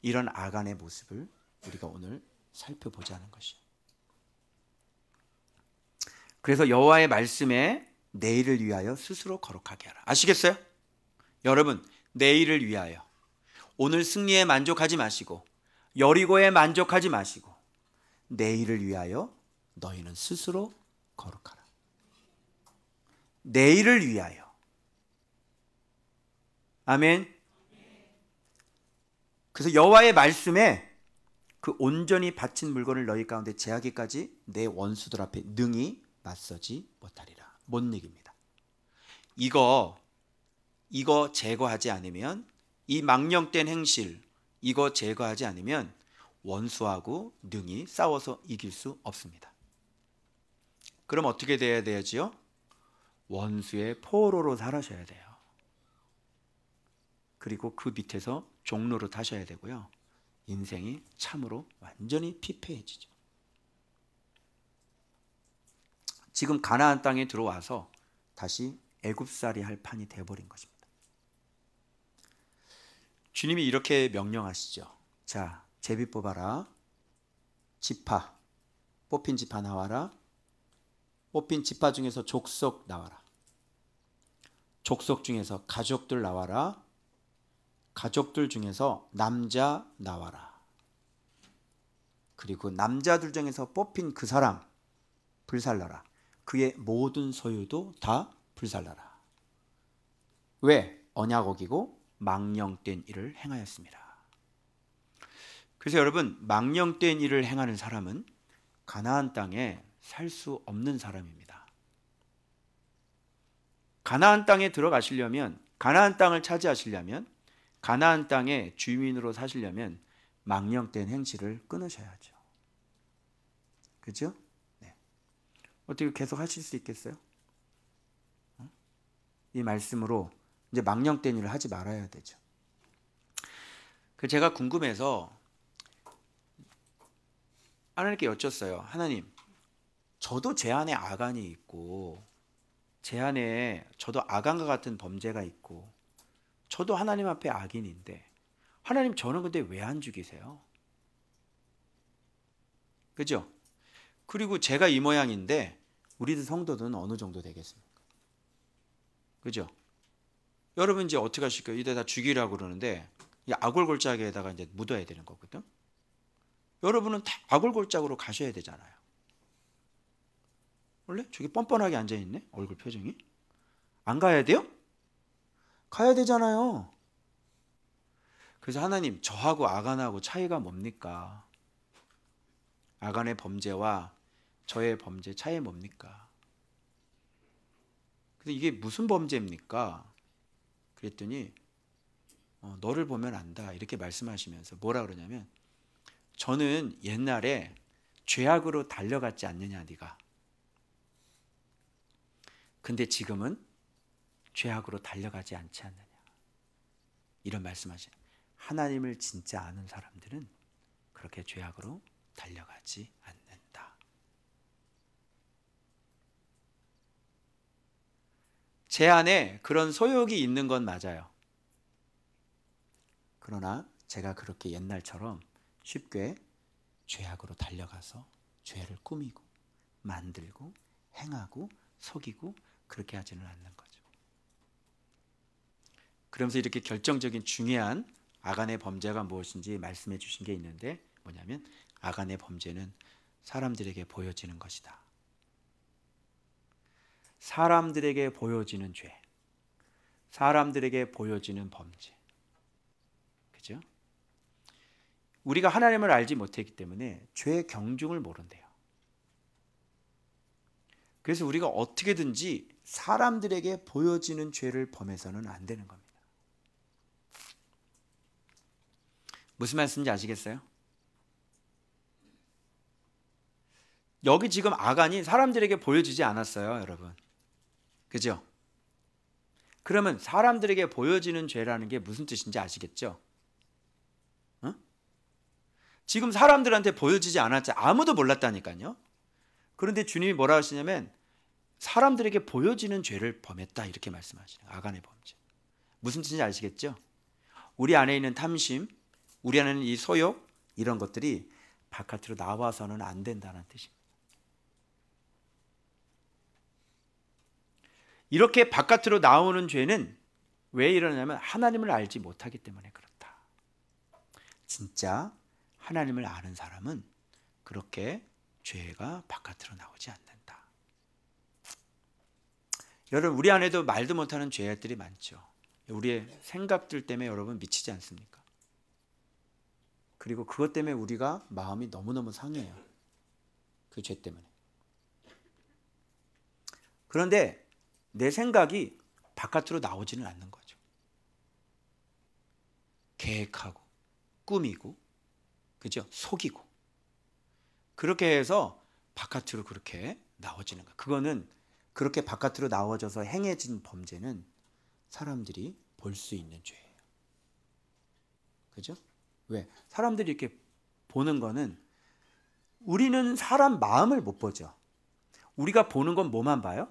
이런 아간의 모습을 우리가 오늘 살펴보자는 것이요. 그래서 여호와의 말씀에 내일을 위하여 스스로 거룩하게 하라. 아시겠어요? 여러분, 내일을 위하여, 오늘 승리에 만족하지 마시고 여리고에 만족하지 마시고 내일을 위하여 너희는 스스로 거룩하라. 내일을 위하여. 아멘. 그래서 여호와의 말씀에 그 온전히 바친 물건을 너희 가운데 제하기까지 내 원수들 앞에 능히 맞서지 못하리라. 못 이깁니다. 이거 제거하지 않으면, 이 망령된 행실 이거 제거하지 않으면 원수하고 능히 싸워서 이길 수 없습니다. 그럼 어떻게 돼야 되지요? 원수의 포로로 살아셔야 돼요. 그리고 그 밑에서 종로로 타셔야 되고요. 인생이 참으로 완전히 피폐해지죠. 지금 가나안 땅에 들어와서 다시 애굽살이 할 판이 되어버린 것입니다. 주님이 이렇게 명령하시죠. 자, 제비 뽑아라. 지파, 뽑힌 지파 나와라. 뽑힌 지파 중에서 족속 나와라. 족속 중에서 가족들 나와라. 가족들 중에서 남자 나와라. 그리고 남자들 중에서 뽑힌 그 사람 불살라라. 그의 모든 소유도 다 불살라라. 왜? 언약 어기고 망령된 일을 행하였습니다. 그래서 여러분, 망령된 일을 행하는 사람은 가나안 땅에 살 수 없는 사람입니다. 가나안 땅에 들어가시려면, 가나안 땅을 차지하시려면, 가나안 땅의 주민으로 사시려면 망령된 행실을 끊으셔야죠. 그죠? 네. 어떻게 계속 하실 수 있겠어요? 이 말씀으로 이제 망령된 일을 하지 말아야 되죠. 제가 궁금해서 하나님께 여쭸어요. 하나님, 저도 제 안에 아간이 있고 제 안에 저도 아간과 같은 범죄가 있고 저도 하나님 앞에 악인인데 하나님, 저는 근데 왜 안 죽이세요? 그죠? 그리고 제가 이 모양인데 우리들 성도들은 어느 정도 되겠습니까? 그죠? 여러분 이제 어떻게 하실까요? 이제 다 죽이라고 그러는데 이 아골골짜기에다가 이제 묻어야 되는 거거든. 여러분은 다 아골골짜기로 가셔야 되잖아요. 원래 저기 뻔뻔하게 앉아 있네. 얼굴 표정이. 안 가야 돼요? 가야 되잖아요. 그래서 하나님, 저하고 아간하고 차이가 뭡니까? 아간의 범죄와 저의 범죄 차이 뭡니까? 그래서 이게 무슨 범죄입니까? 그랬더니 너를 보면 안다 이렇게 말씀하시면서 뭐라 그러냐면, 저는 옛날에 죄악으로 달려갔지 않느냐 네가. 근데 지금은 죄악으로 달려가지 않지 않느냐. 이런 말씀하시는. 하나님을 진짜 아는 사람들은 그렇게 죄악으로 달려가지 않는다. 제 안에 그런 소욕이 있는 건 맞아요. 그러나 제가 그렇게 옛날처럼 쉽게 죄악으로 달려가서 죄를 꾸미고 만들고 행하고 속이고 그렇게 하지는 않는 거죠. 그러면서 이렇게 결정적인 중요한 아간의 범죄가 무엇인지 말씀해 주신 게 있는데, 뭐냐면 아간의 범죄는 사람들에게 보여지는 것이다. 사람들에게 보여지는 죄, 사람들에게 보여지는 범죄. 그죠? 우리가 하나님을 알지 못했기 때문에 죄의 경중을 모른대요. 그래서 우리가 어떻게든지 사람들에게 보여지는 죄를 범해서는 안 되는 겁니다. 무슨 말씀인지 아시겠어요? 여기 지금 아간이 사람들에게 보여지지 않았어요, 여러분. 그죠? 그러면 사람들에게 보여지는 죄라는 게 무슨 뜻인지 아시겠죠? 지금 사람들한테 보여지지 않았지, 아무도 몰랐다니까요. 그런데 주님이 뭐라 하시냐면 사람들에게 보여지는 죄를 범했다 이렇게 말씀하시는 거예요. 아간의 범죄. 무슨 뜻인지 아시겠죠? 우리 안에 있는 탐심, 우리 안에 있는 이 소욕, 이런 것들이 바깥으로 나와서는 안 된다는 뜻입니다. 이렇게 바깥으로 나오는 죄는 왜 일어나냐면 하나님을 알지 못하기 때문에 그렇다. 진짜 하나님을 아는 사람은 그렇게 죄가 바깥으로 나오지 않는다. 여러분, 우리 안에도 말도 못하는 죄들이 많죠. 우리의 생각들 때문에 여러분 미치지 않습니까? 그리고 그것 때문에 우리가 마음이 너무너무 상해요. 그 죄 때문에. 그런데 내 생각이 바깥으로 나오지는 않는 거죠. 계획하고 꾸미고, 그죠? 속이고, 그렇게 해서 바깥으로 그렇게 나와지는 거예요. 그거는 그렇게 바깥으로 나와져서 행해진 범죄는 사람들이 볼 수 있는 죄예요. 그죠? 왜? 사람들이 이렇게 보는 거는 우리는 사람 마음을 못 보죠. 우리가 보는 건 뭐만 봐요?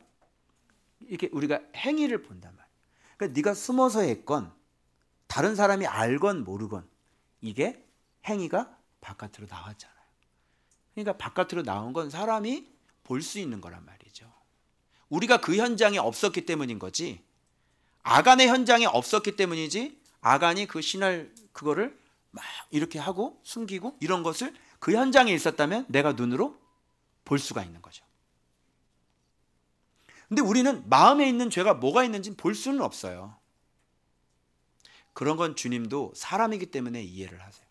이렇게 우리가 행위를 본단 말이에요. 그러니까 네가 숨어서 했건 다른 사람이 알건 모르건 이게 행위가 바깥으로 나왔잖아요. 그러니까 바깥으로 나온 건 사람이 볼 수 있는 거란 말이죠. 우리가 그 현장에 없었기 때문인 거지, 아간의 현장에 없었기 때문이지, 아간이 그 신할 그거를 막 이렇게 하고 숨기고 이런 것을 그 현장에 있었다면 내가 눈으로 볼 수가 있는 거죠. 근데 우리는 마음에 있는 죄가 뭐가 있는지 볼 수는 없어요. 그런 건 주님도 사람이기 때문에 이해를 하세요.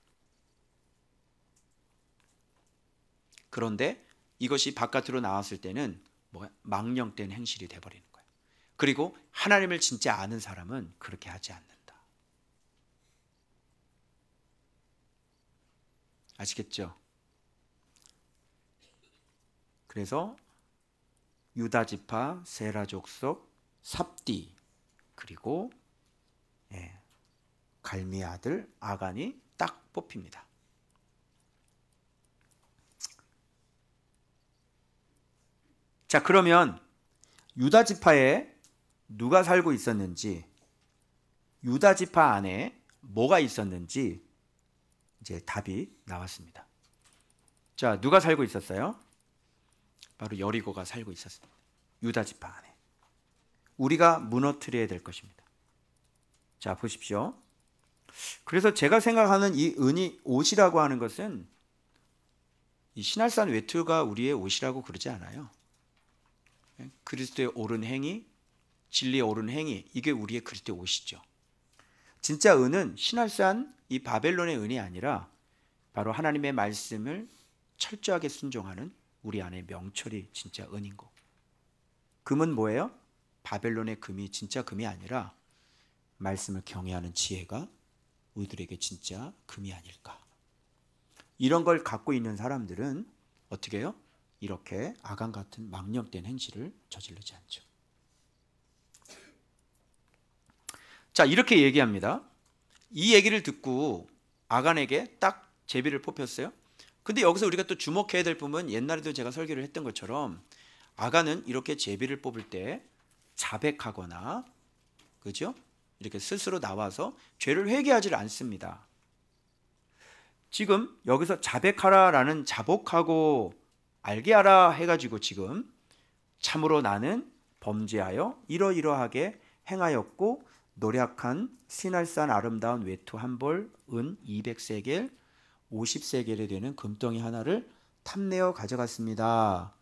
그런데 이것이 바깥으로 나왔을 때는 망령된 행실이 돼버리는 거예요. 그리고 하나님을 진짜 아는 사람은 그렇게 하지 않는다. 아시겠죠? 그래서 유다 지파, 세라 족속, 삽디, 그리고 갈미의 아들 아간이 딱 뽑힙니다. 자, 그러면 유다 지파에 누가 살고 있었는지, 유다 지파 안에 뭐가 있었는지 이제 답이 나왔습니다. 자, 누가 살고 있었어요? 바로 여리고가 살고 있었습니다. 유다 지파 안에. 우리가 무너뜨려야 될 것입니다. 자, 보십시오. 그래서 제가 생각하는 이 은이 옷이라고 하는 것은 이 신할산 외투가 우리의 옷이라고 그러지 않아요. 그리스도의 옳은 행위, 진리의 옳은 행위, 이게 우리의 그리스도의 옷이죠. 진짜 은은 신할산 이 바벨론의 은이 아니라 바로 하나님의 말씀을 철저하게 순종하는 우리 안에 명철이 진짜 은인 거. 금은 뭐예요? 바벨론의 금이 진짜 금이 아니라 말씀을 경외하는 지혜가 우리들에게 진짜 금이 아닐까. 이런 걸 갖고 있는 사람들은 어떻게 해요? 이렇게 아간 같은 망령된 행실을 저지르지 않죠. 자, 이렇게 얘기합니다. 이 얘기를 듣고 아간에게 딱 제비를 뽑혔어요. 근데 여기서 우리가 또 주목해야 될 부분은 옛날에도 제가 설교를 했던 것처럼 아간은 이렇게 제비를 뽑을 때 자백하거나, 그죠? 이렇게 스스로 나와서 죄를 회개하지 않습니다. 지금 여기서 자백하라라는 자복하고 알게 하라 해가지고 지금 참으로 나는 범죄하여 이러이러하게 행하였고 노력한 신할산 아름다운 외투 한 벌, 은 200세겔, 50세겔에 되는 금덩이 하나를 탐내어 가져갔습니다.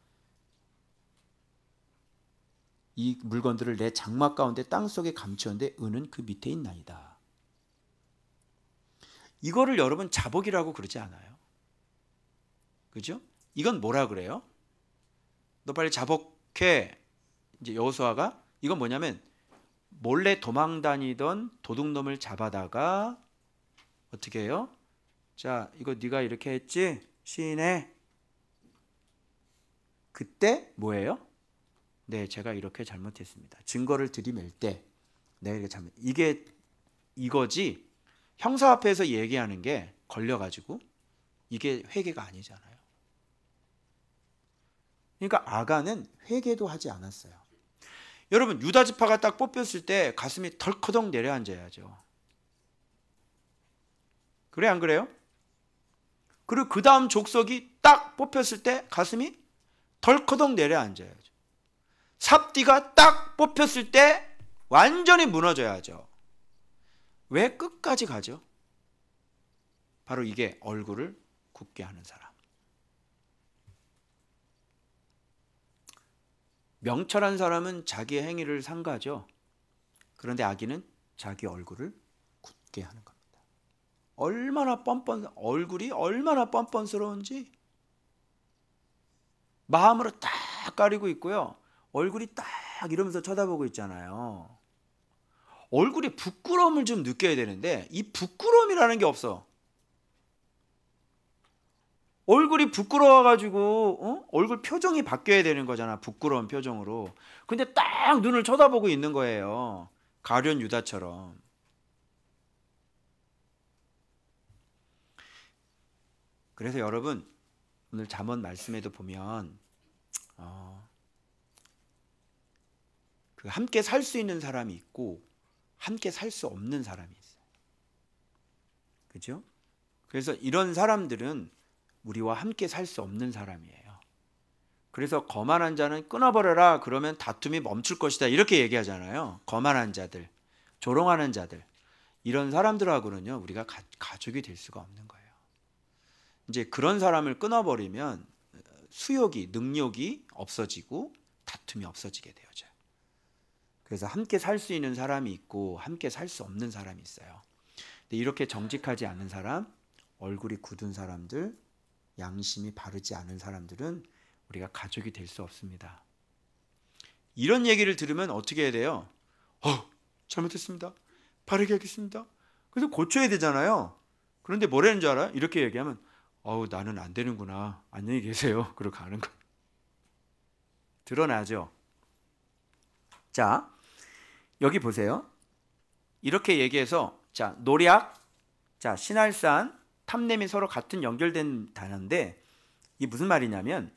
이 물건들을 내 장막 가운데 땅속에 감추었는데 은은 그 밑에 있나이다. 이거를 여러분 자복이라고 그러지 않아요. 그죠? 이건 뭐라 그래요? 너 빨리 자복해. 이제 여호수아가 이건 뭐냐면 몰래 도망 다니던 도둑놈을 잡아다가 어떻게 해요? 자, 이거 네가 이렇게 했지? 시인해. 그때 뭐예요? 네, 제가 이렇게 잘못했습니다. 증거를 들이맬 때 내가 이렇게 잘못. 이게 이거지. 형사 앞에서 얘기하는 게 걸려가지고 이게 회개가 아니잖아요. 그러니까 아간은 회개도 하지 않았어요. 여러분, 유다 지파가 딱 뽑혔을 때 가슴이 덜커덩 내려앉아야죠. 그래, 안 그래요? 그리고 그 다음 족속이 딱 뽑혔을 때 가슴이 덜커덩 내려앉아야죠. 삽디가 딱 뽑혔을 때 완전히 무너져야죠. 왜 끝까지 가죠? 바로 이게 얼굴을 굳게 하는 사람. 명철한 사람은 자기의 행위를 삼가죠. 그런데 악인은 자기 얼굴을 굳게 하는 겁니다. 얼굴이 얼마나 뻔뻔스러운지 마음으로 딱 가리고 있고요. 얼굴이 딱 이러면서 쳐다보고 있잖아요. 얼굴에 부끄러움을 좀 느껴야 되는데 이 부끄러움이라는 게 없어. 얼굴이 부끄러워가지고 얼굴 표정이 바뀌어야 되는 거잖아. 부끄러운 표정으로. 근데 딱 눈을 쳐다보고 있는 거예요. 가룟 유다처럼. 그래서 여러분 오늘 잠언 말씀에도 보면 그 함께 살 수 있는 사람이 있고 함께 살 수 없는 사람이 있어요. 그죠? 그래서 이런 사람들은 우리와 함께 살 수 없는 사람이에요. 그래서 거만한 자는 끊어버려라 그러면 다툼이 멈출 것이다 이렇게 얘기하잖아요. 거만한 자들, 조롱하는 자들, 이런 사람들하고는요 우리가 가족이 될 수가 없는 거예요. 이제 그런 사람을 끊어버리면 수욕이, 능욕이 없어지고 다툼이 없어지게 되어져요. 그래서 함께 살 수 있는 사람이 있고 함께 살 수 없는 사람이 있어요. 근데 이렇게 정직하지 않은 사람, 얼굴이 굳은 사람들, 양심이 바르지 않은 사람들은 우리가 가족이 될 수 없습니다. 이런 얘기를 들으면 어떻게 해야 돼요? 잘못했습니다. 바르게 하겠습니다. 그래서 고쳐야 되잖아요. 그런데 뭐라는 줄 알아요? 이렇게 얘기하면 나는 안 되는구나. 안녕히 계세요. 그러고 가는 거예요. 드러나죠? 자, 여기 보세요. 이렇게 얘기해서 자, 노략, 자, 신할산, 탐냄이 서로 같은 연결된 단어인데 이게 무슨 말이냐면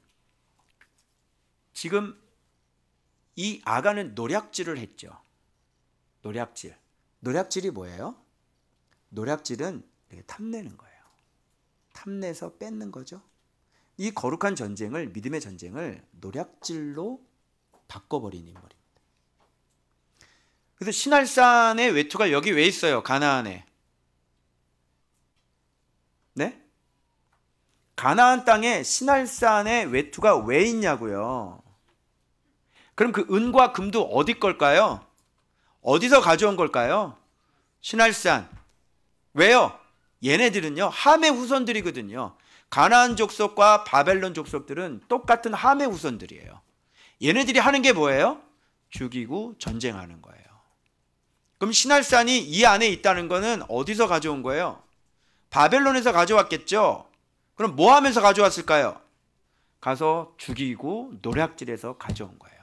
지금 이 아간은 노략질을 했죠. 노략질. 노략질이 뭐예요? 노략질은 이렇게 탐내는 거예요. 탐내서 뺏는 거죠. 이 거룩한 전쟁을, 믿음의 전쟁을 노략질로 바꿔버린 인물입니다. 그래서 신할산의 외투가 여기 왜 있어요? 가나안에. 네? 가나안 땅에 신할산의 외투가 왜 있냐고요. 그럼 그 은과 금도 어디 걸까요? 어디서 가져온 걸까요? 신할산. 왜요? 얘네들은요 함의 후손들이거든요. 가나안 족속과 바벨론 족속들은 똑같은 함의 후손들이에요. 얘네들이 하는 게 뭐예요? 죽이고 전쟁하는 거예요. 그럼 신할산이 이 안에 있다는 거는 어디서 가져온 거예요? 바벨론에서 가져왔겠죠. 그럼 뭐 하면서 가져왔을까요? 가서 죽이고 노략질해서 가져온 거예요.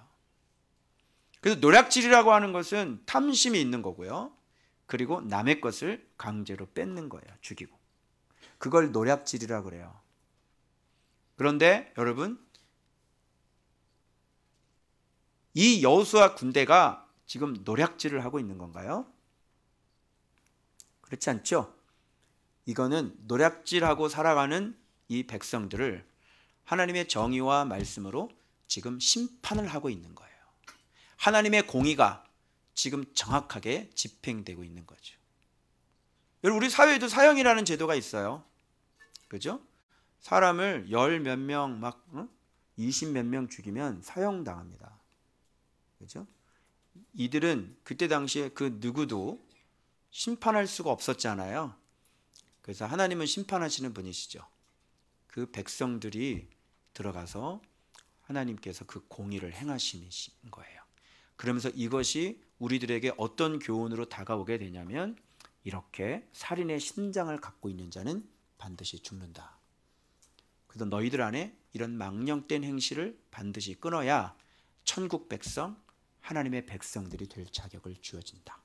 그래서 노략질이라고 하는 것은 탐심이 있는 거고요. 그리고 남의 것을 강제로 뺏는 거예요. 죽이고. 그걸 노략질이라고 그래요. 그런데 여러분, 이 여호수아 군대가 지금 노략질을 하고 있는 건가요? 그렇지 않죠? 이거는 노략질하고 살아가는 이 백성들을 하나님의 정의와 말씀으로 지금 심판을 하고 있는 거예요. 하나님의 공의가 지금 정확하게 집행되고 있는 거죠. 여러분, 우리 사회에도 사형이라는 제도가 있어요. 그죠? 사람을 열 몇 명, 20 몇 명 죽이면 사형당합니다. 그죠? 이들은 그때 당시에 그 누구도 심판할 수가 없었잖아요. 그래서 하나님은 심판하시는 분이시죠. 그 백성들이 들어가서 하나님께서 그 공의를 행하시는 거예요. 그러면서 이것이 우리들에게 어떤 교훈으로 다가오게 되냐면 이렇게 살인의 심장을 갖고 있는 자는 반드시 죽는다. 그래서 너희들 안에 이런 망령된 행실을 반드시 끊어야 천국 백성, 하나님의 백성들이 될 자격을 주어진다.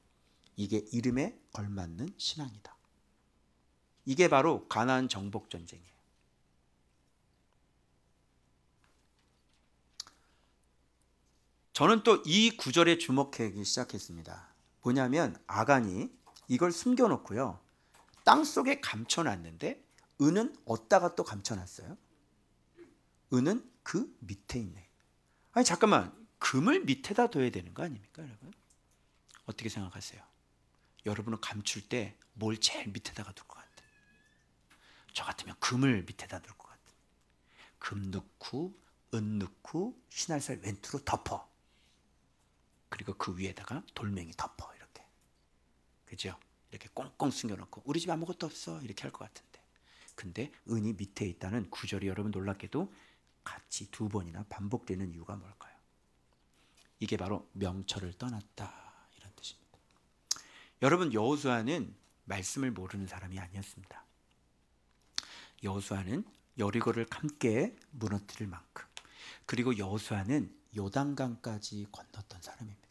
이게 이름에 걸맞는 신앙이다. 이게 바로 가나안 정복 전쟁이에요. 저는 또 이 구절에 주목하기 시작했습니다. 뭐냐면 아간이 이걸 숨겨놓고요. 땅속에 감춰놨는데 은은 어디다가 또 감춰놨어요? 은은 그 밑에 있네. 아니 잠깐만, 금을 밑에다 둬야 되는 거 아닙니까 여러분? 어떻게 생각하세요? 여러분은 감출 때 뭘 제일 밑에다가 둘 것 같아요? 저 같으면 금을 밑에다 둘 것 같아요. 금 넣고 은 넣고 신할살 왼투로 덮어. 그리고 그 위에다가 돌멩이 덮어. 이렇게. 그죠? 이렇게 꽁꽁 숨겨놓고 우리 집 아무것도 없어 이렇게 할 것 같은데, 근데 은이 밑에 있다는 구절이 여러분 놀랍게도 같이 두 번이나 반복되는 이유가 뭘까요? 이게 바로 명철을 떠났다 이런 뜻입니다. 여러분, 여호수아는 말씀을 모르는 사람이 아니었습니다. 여호수아는 여리고를 함께 무너뜨릴 만큼, 그리고 여호수아는 요단강까지 건넜던 사람입니다.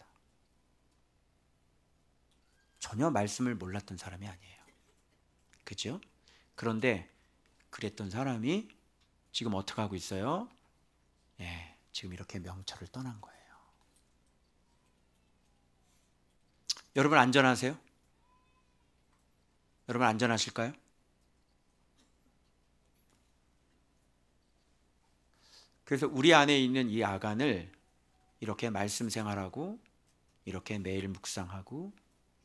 전혀 말씀을 몰랐던 사람이 아니에요. 그죠? 그런데 그랬던 사람이 지금 어떻게 하고 있어요? 예, 지금 이렇게 명철을 떠난 거예요. 여러분 안전하세요? 여러분 안전하실까요? 그래서 우리 안에 있는 이 아간을 이렇게 말씀 생활하고 이렇게 매일 묵상하고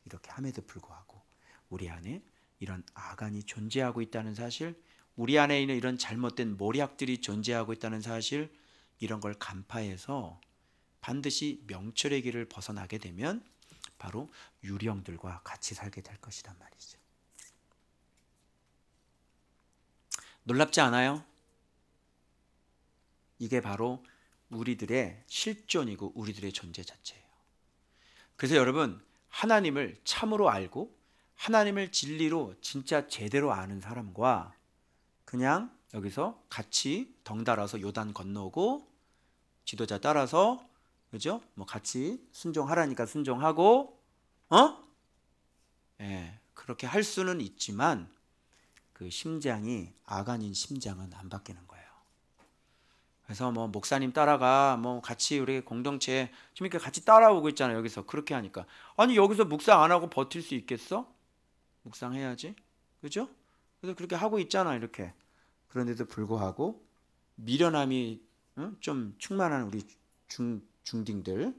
이렇게 함에도 불구하고 우리 안에 이런 아간이 존재하고 있다는 사실, 우리 안에 있는 이런 잘못된 모략들이 존재하고 있다는 사실, 이런 걸 간파해서 반드시 명철의 길을 벗어나게 되면 바로 유령들과 같이 살게 될 것이란 말이죠. 놀랍지 않아요? 이게 바로 우리들의 실존이고 우리들의 존재 자체예요. 그래서 여러분, 하나님을 참으로 알고 하나님을 진리로 진짜 제대로 아는 사람과 그냥 여기서 같이 덩달아서 요단 건너고 지도자 따라서, 그죠? 뭐 같이 순종하라니까 순종하고, 예, 그렇게 할 수는 있지만 그 심장이 아간인 심장은 안 바뀌는 거예요. 그래서 뭐 목사님 따라가, 뭐 같이 우리 공동체 지금 이렇게 같이 따라오고 있잖아요. 여기서 그렇게 하니까, 아니 여기서 묵상 안 하고 버틸 수 있겠어? 묵상해야지, 그죠? 그래서 그렇게 하고 있잖아 이렇게. 그런데도 불구하고 미련함이 좀 충만한 우리 중딩들,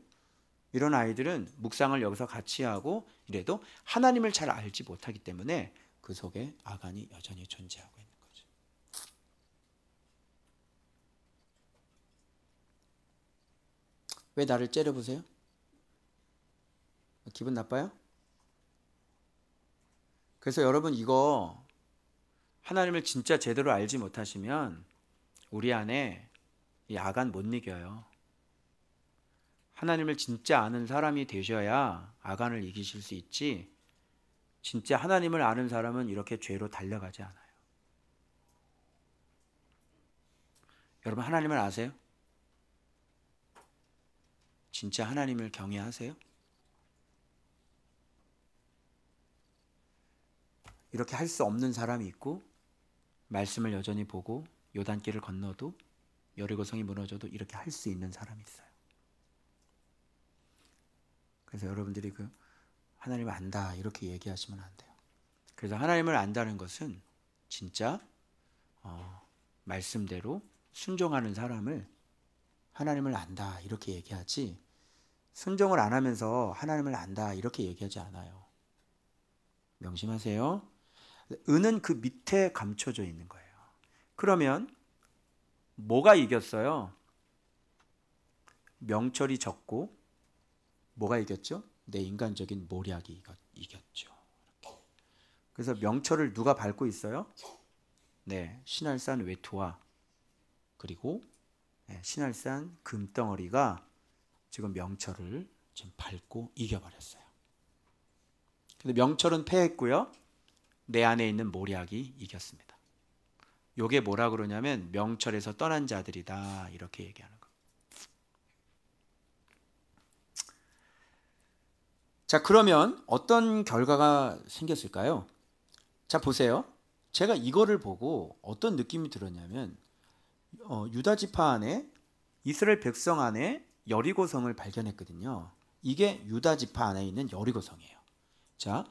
이런 아이들은 묵상을 여기서 같이 하고 이래도 하나님을 잘 알지 못하기 때문에 그 속에 아간이 여전히 존재하고 있는 거죠. 왜 나를 째려보세요? 기분 나빠요? 그래서 여러분, 이거 하나님을 진짜 제대로 알지 못하시면 우리 안에 이 아간 못 이겨요. 하나님을 진짜 아는 사람이 되셔야 아간을 이기실 수 있지, 진짜 하나님을 아는 사람은 이렇게 죄로 달려가지 않아요. 여러분 하나님을 아세요? 진짜 하나님을 경외하세요? 이렇게 할 수 없는 사람이 있고 말씀을 여전히 보고 요단길을 건너도 여리고성이 무너져도 이렇게 할 수 있는 사람이 있어요. 그래서 여러분들이 그 하나님을 안다 이렇게 얘기하시면 안 돼요. 그래서 하나님을 안다는 것은 진짜 말씀대로 순종하는 사람을 하나님을 안다 이렇게 얘기하지, 순종을 안 하면서 하나님을 안다 이렇게 얘기하지 않아요. 명심하세요. 은은 그 밑에 감춰져 있는 거예요. 그러면 뭐가 이겼어요? 명철이 적고 뭐가 이겼죠? 내 인간적인 모략이 이겼죠. 이렇게. 그래서 명철을 누가 밟고 있어요? 네, 신할산 외투와 그리고 신할산 금덩어리가 지금 명철을 지금 밟고 이겨버렸어요. 근데 명철은 패했고요, 내 안에 있는 모략이 이겼습니다. 요게 뭐라 그러냐면 명철에서 떠난 자들이다 이렇게 얘기하는 거예요. 자, 그러면 어떤 결과가 생겼을까요? 자, 보세요. 제가 이거를 보고 어떤 느낌이 들었냐면 유다 지파 안에, 이스라엘 백성 안에 여리고성을 발견했거든요. 이게 유다 지파 안에 있는 여리고성이에요. 자,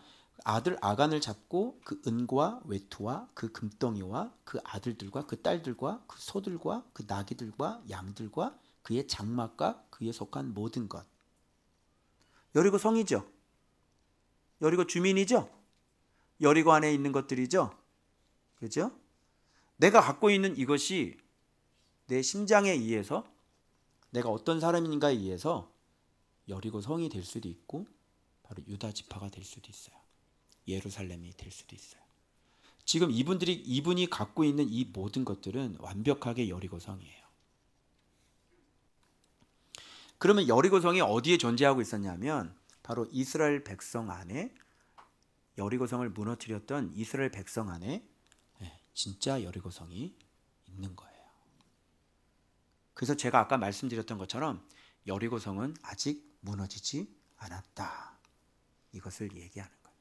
아들 아간을 잡고 그 은과 외투와 그 금덩이와 그 아들들과 그 딸들과 그 소들과 그 나귀들과 양들과 그의 장막과 그에 속한 모든 것. 여리고 성이죠. 여리고 주민이죠. 여리고 안에 있는 것들이죠. 그죠? 내가 갖고 있는 이것이 내 심장에 의해서, 내가 어떤 사람인가에 의해서 여리고 성이 될 수도 있고 바로 유다 지파가 될 수도 있어요. 예루살렘이 될 수도 있어요. 지금 이분이 갖고 있는 이 모든 것들은 완벽하게 여리고 성이에요. 그러면 여리고 성이 어디에 존재하고 있었냐면 바로 이스라엘 백성 안에, 여리고 성을 무너뜨렸던 이스라엘 백성 안에 진짜 여리고 성이 있는 거예요. 그래서 제가 아까 말씀드렸던 것처럼 여리고 성은 아직 무너지지 않았다, 이것을 얘기하는 거예요.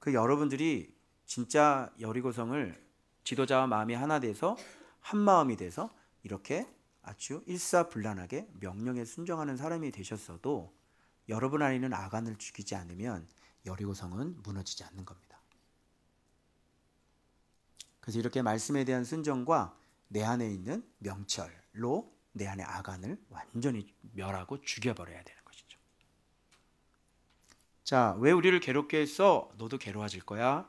그 여러분들이 진짜 여리고 성을 지도자와 마음이 하나 돼서 한 마음이 돼서 이렇게 아주 일사불란하게 명령에 순종하는 사람이 되셨어도 여러분 안에 있는 아간을 죽이지 않으면 여리고성은 무너지지 않는 겁니다. 그래서 이렇게 말씀에 대한 순종과 내 안에 있는 명철로 내 안에 아간을 완전히 멸하고 죽여버려야 되는 것이죠. 자, 왜 우리를 괴롭게 했어? 너도 괴로워질 거야.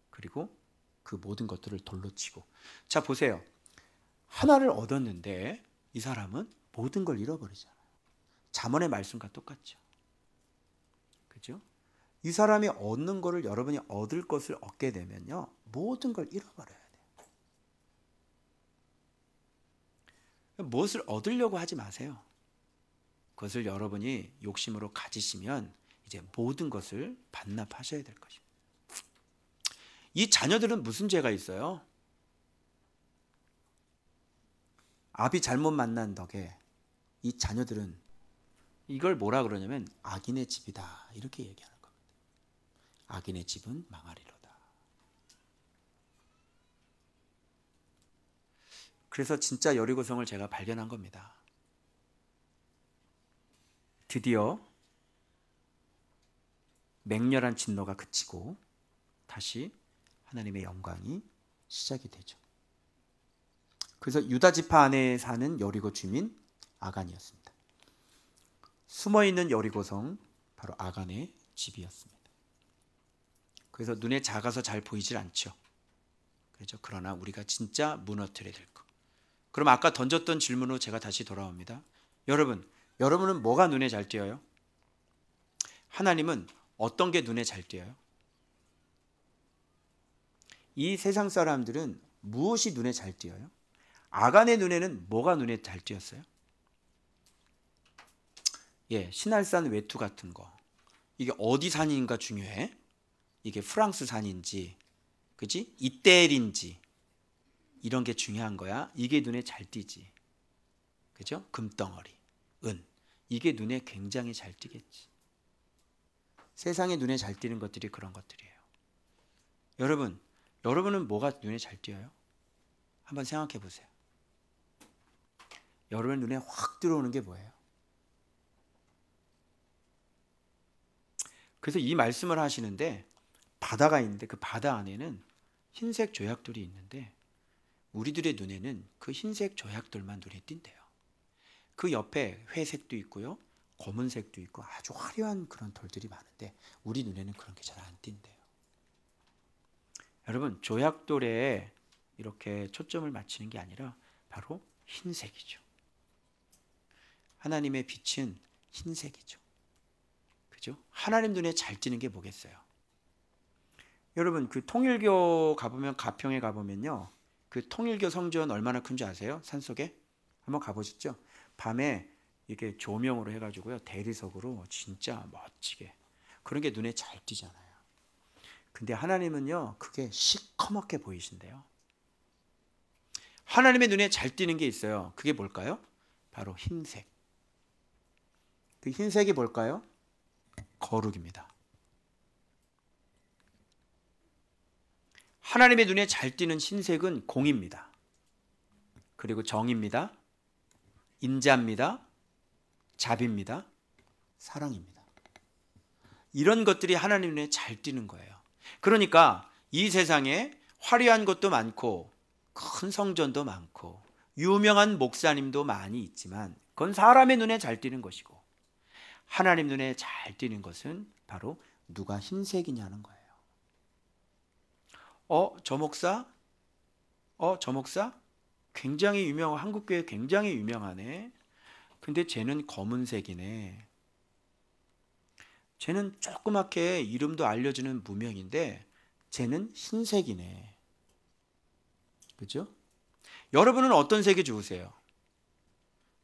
그리고 그 모든 것들을 돌로 치고. 자, 보세요. 하나를 얻었는데 이 사람은 모든 걸 잃어버리잖아요. 잠언의 말씀과 똑같죠. 그죠? 이 사람이 얻는 거를 여러분이 얻을 것을 얻게 되면요, 모든 걸 잃어버려야 돼요. 무엇을 얻으려고 하지 마세요. 그것을 여러분이 욕심으로 가지시면 이제 모든 것을 반납하셔야 될 것입니다. 이 자녀들은 무슨 죄가 있어요? 아비 잘못 만난 덕에 이 자녀들은 이걸 뭐라 그러냐면 악인의 집이다 이렇게 얘기하는 겁니다. 악인의 집은 망하리로다. 그래서 진짜 여리고성을 제가 발견한 겁니다. 드디어 맹렬한 진노가 그치고 다시 하나님의 영광이 시작이 되죠. 그래서 유다 지파 안에 사는 여리고 주민 아간이었습니다. 숨어있는 여리고성 바로 아간의 집이었습니다. 그래서 눈에 작아서 잘 보이질 않죠. 그렇죠? 그러나 우리가 진짜 무너뜨려야 될 것. 그럼 아까 던졌던 질문으로 제가 다시 돌아옵니다. 여러분은 뭐가 눈에 잘 띄어요? 하나님은 어떤 게 눈에 잘 띄어요? 이 세상 사람들은 무엇이 눈에 잘 띄어요? 아간의 눈에는 뭐가 눈에 잘 띄었어요? 신할산 외투 같은 거. 이게 어디 산인가 중요해? 이게 프랑스 산인지, 그지? 이태리인지 이런 게 중요한 거야. 이게 눈에 잘 띄지. 그죠? 금덩어리, 은. 이게 눈에 굉장히 잘 띄겠지. 세상에 눈에 잘 띄는 것들이 그런 것들이에요. 여러분은 뭐가 눈에 잘 띄어요? 한번 생각해 보세요. 여러분 눈에 확 들어오는 게 뭐예요? 그래서 이 말씀을 하시는데 바다가 있는데 그 바다 안에는 흰색 조약돌이 있는데 우리들의 눈에는 그 흰색 조약돌만 눈에 띈대요. 그 옆에 회색도 있고요, 검은색도 있고 아주 화려한 그런 돌들이 많은데 우리 눈에는 그런 게 잘 안 띈대요. 여러분, 조약돌에 이렇게 초점을 맞추는 게 아니라 바로 흰색이죠. 하나님의 빛은 흰색이죠. 그죠? 하나님 눈에 잘 띄는 게 뭐겠어요? 여러분, 그 통일교 가보면, 가평에 가보면요, 그 통일교 성전 얼마나 큰지 아세요? 산속에? 한번 가보셨죠? 밤에 이게 조명으로 해가지고요, 대리석으로 진짜 멋지게 그런 게 눈에 잘 띄잖아요. 근데 하나님은요, 그게 시커멓게 보이신대요. 하나님의 눈에 잘 띄는 게 있어요. 그게 뭘까요? 바로 흰색. 그 흰색이 뭘까요? 거룩입니다. 하나님의 눈에 잘 띄는 흰색은 공의입니다. 그리고 정의입니다. 인자입니다. 자비입니다. 사랑입니다. 이런 것들이 하나님 눈에 잘 띄는 거예요. 그러니까 이 세상에 화려한 것도 많고 큰 성전도 많고 유명한 목사님도 많이 있지만 그건 사람의 눈에 잘 띄는 것이고 하나님 눈에 잘 띄는 것은 바로 누가 흰색이냐는 거예요. 저 목사? 굉장히 유명한, 한국교회 굉장히 유명하네. 근데 쟤는 검은색이네. 쟤는 조그맣게 이름도 알려주는 무명인데 쟤는 흰색이네. 그죠? 여러분은 어떤 색이 좋으세요?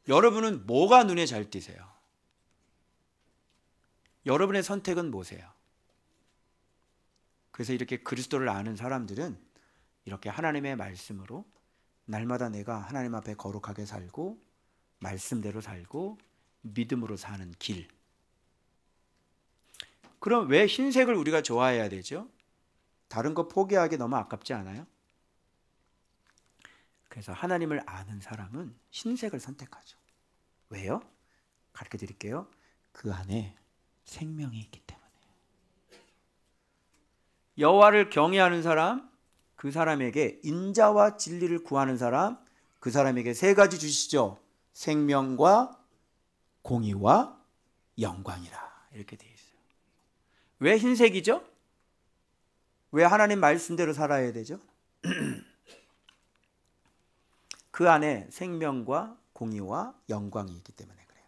여러분은 뭐가 눈에 잘 띄세요? 여러분의 선택은 뭐세요? 그래서 이렇게 그리스도를 아는 사람들은 이렇게 하나님의 말씀으로 날마다 내가 하나님 앞에 거룩하게 살고 말씀대로 살고 믿음으로 사는 길. 그럼 왜 흰색을 우리가 좋아해야 되죠? 다른 거 포기하기 너무 아깝지 않아요? 그래서 하나님을 아는 사람은 흰색을 선택하죠. 왜요? 가르쳐 드릴게요. 그 안에 생명이 있기 때문에. 여호와를 경외하는 사람, 그 사람에게 인자와 진리를 구하는 사람, 그 사람에게 세 가지 주시죠. 생명과 공의와 영광이라 이렇게 되어 있어요. 왜 흰색이죠? 왜 하나님 말씀대로 살아야 되죠? 그 안에 생명과 공의와 영광이 있기 때문에 그래요.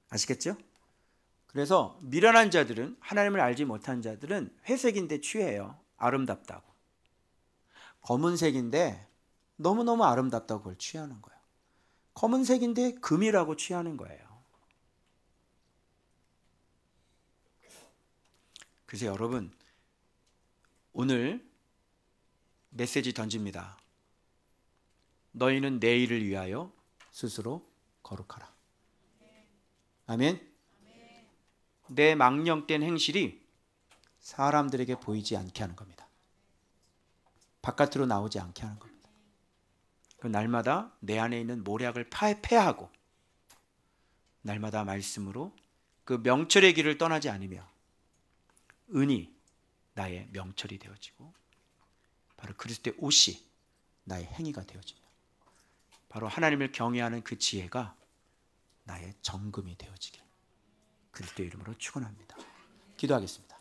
아시겠죠? 그래서 미련한 자들은, 하나님을 알지 못한 자들은 회색인데 취해요. 아름답다고. 검은색인데 너무너무 아름답다고 그걸 취하는 거예요. 검은색인데 금이라고 취하는 거예요. 그래서 여러분, 오늘 메시지 던집니다. 너희는 내일을 위하여 스스로 거룩하라. 아멘. 내 망령된 행실이 사람들에게 보이지 않게 하는 겁니다. 바깥으로 나오지 않게 하는 겁니다. 그 날마다 내 안에 있는 모략을 폐하고 날마다 말씀으로 그 명철의 길을 떠나지 않으며 은이 나의 명철이 되어지고 바로 그리스도의 옷이 나의 행위가 되어지며 바로 하나님을 경외하는 그 지혜가 나의 정금이 되어지길 그리스도의 이름으로 축원합니다. 기도하겠습니다.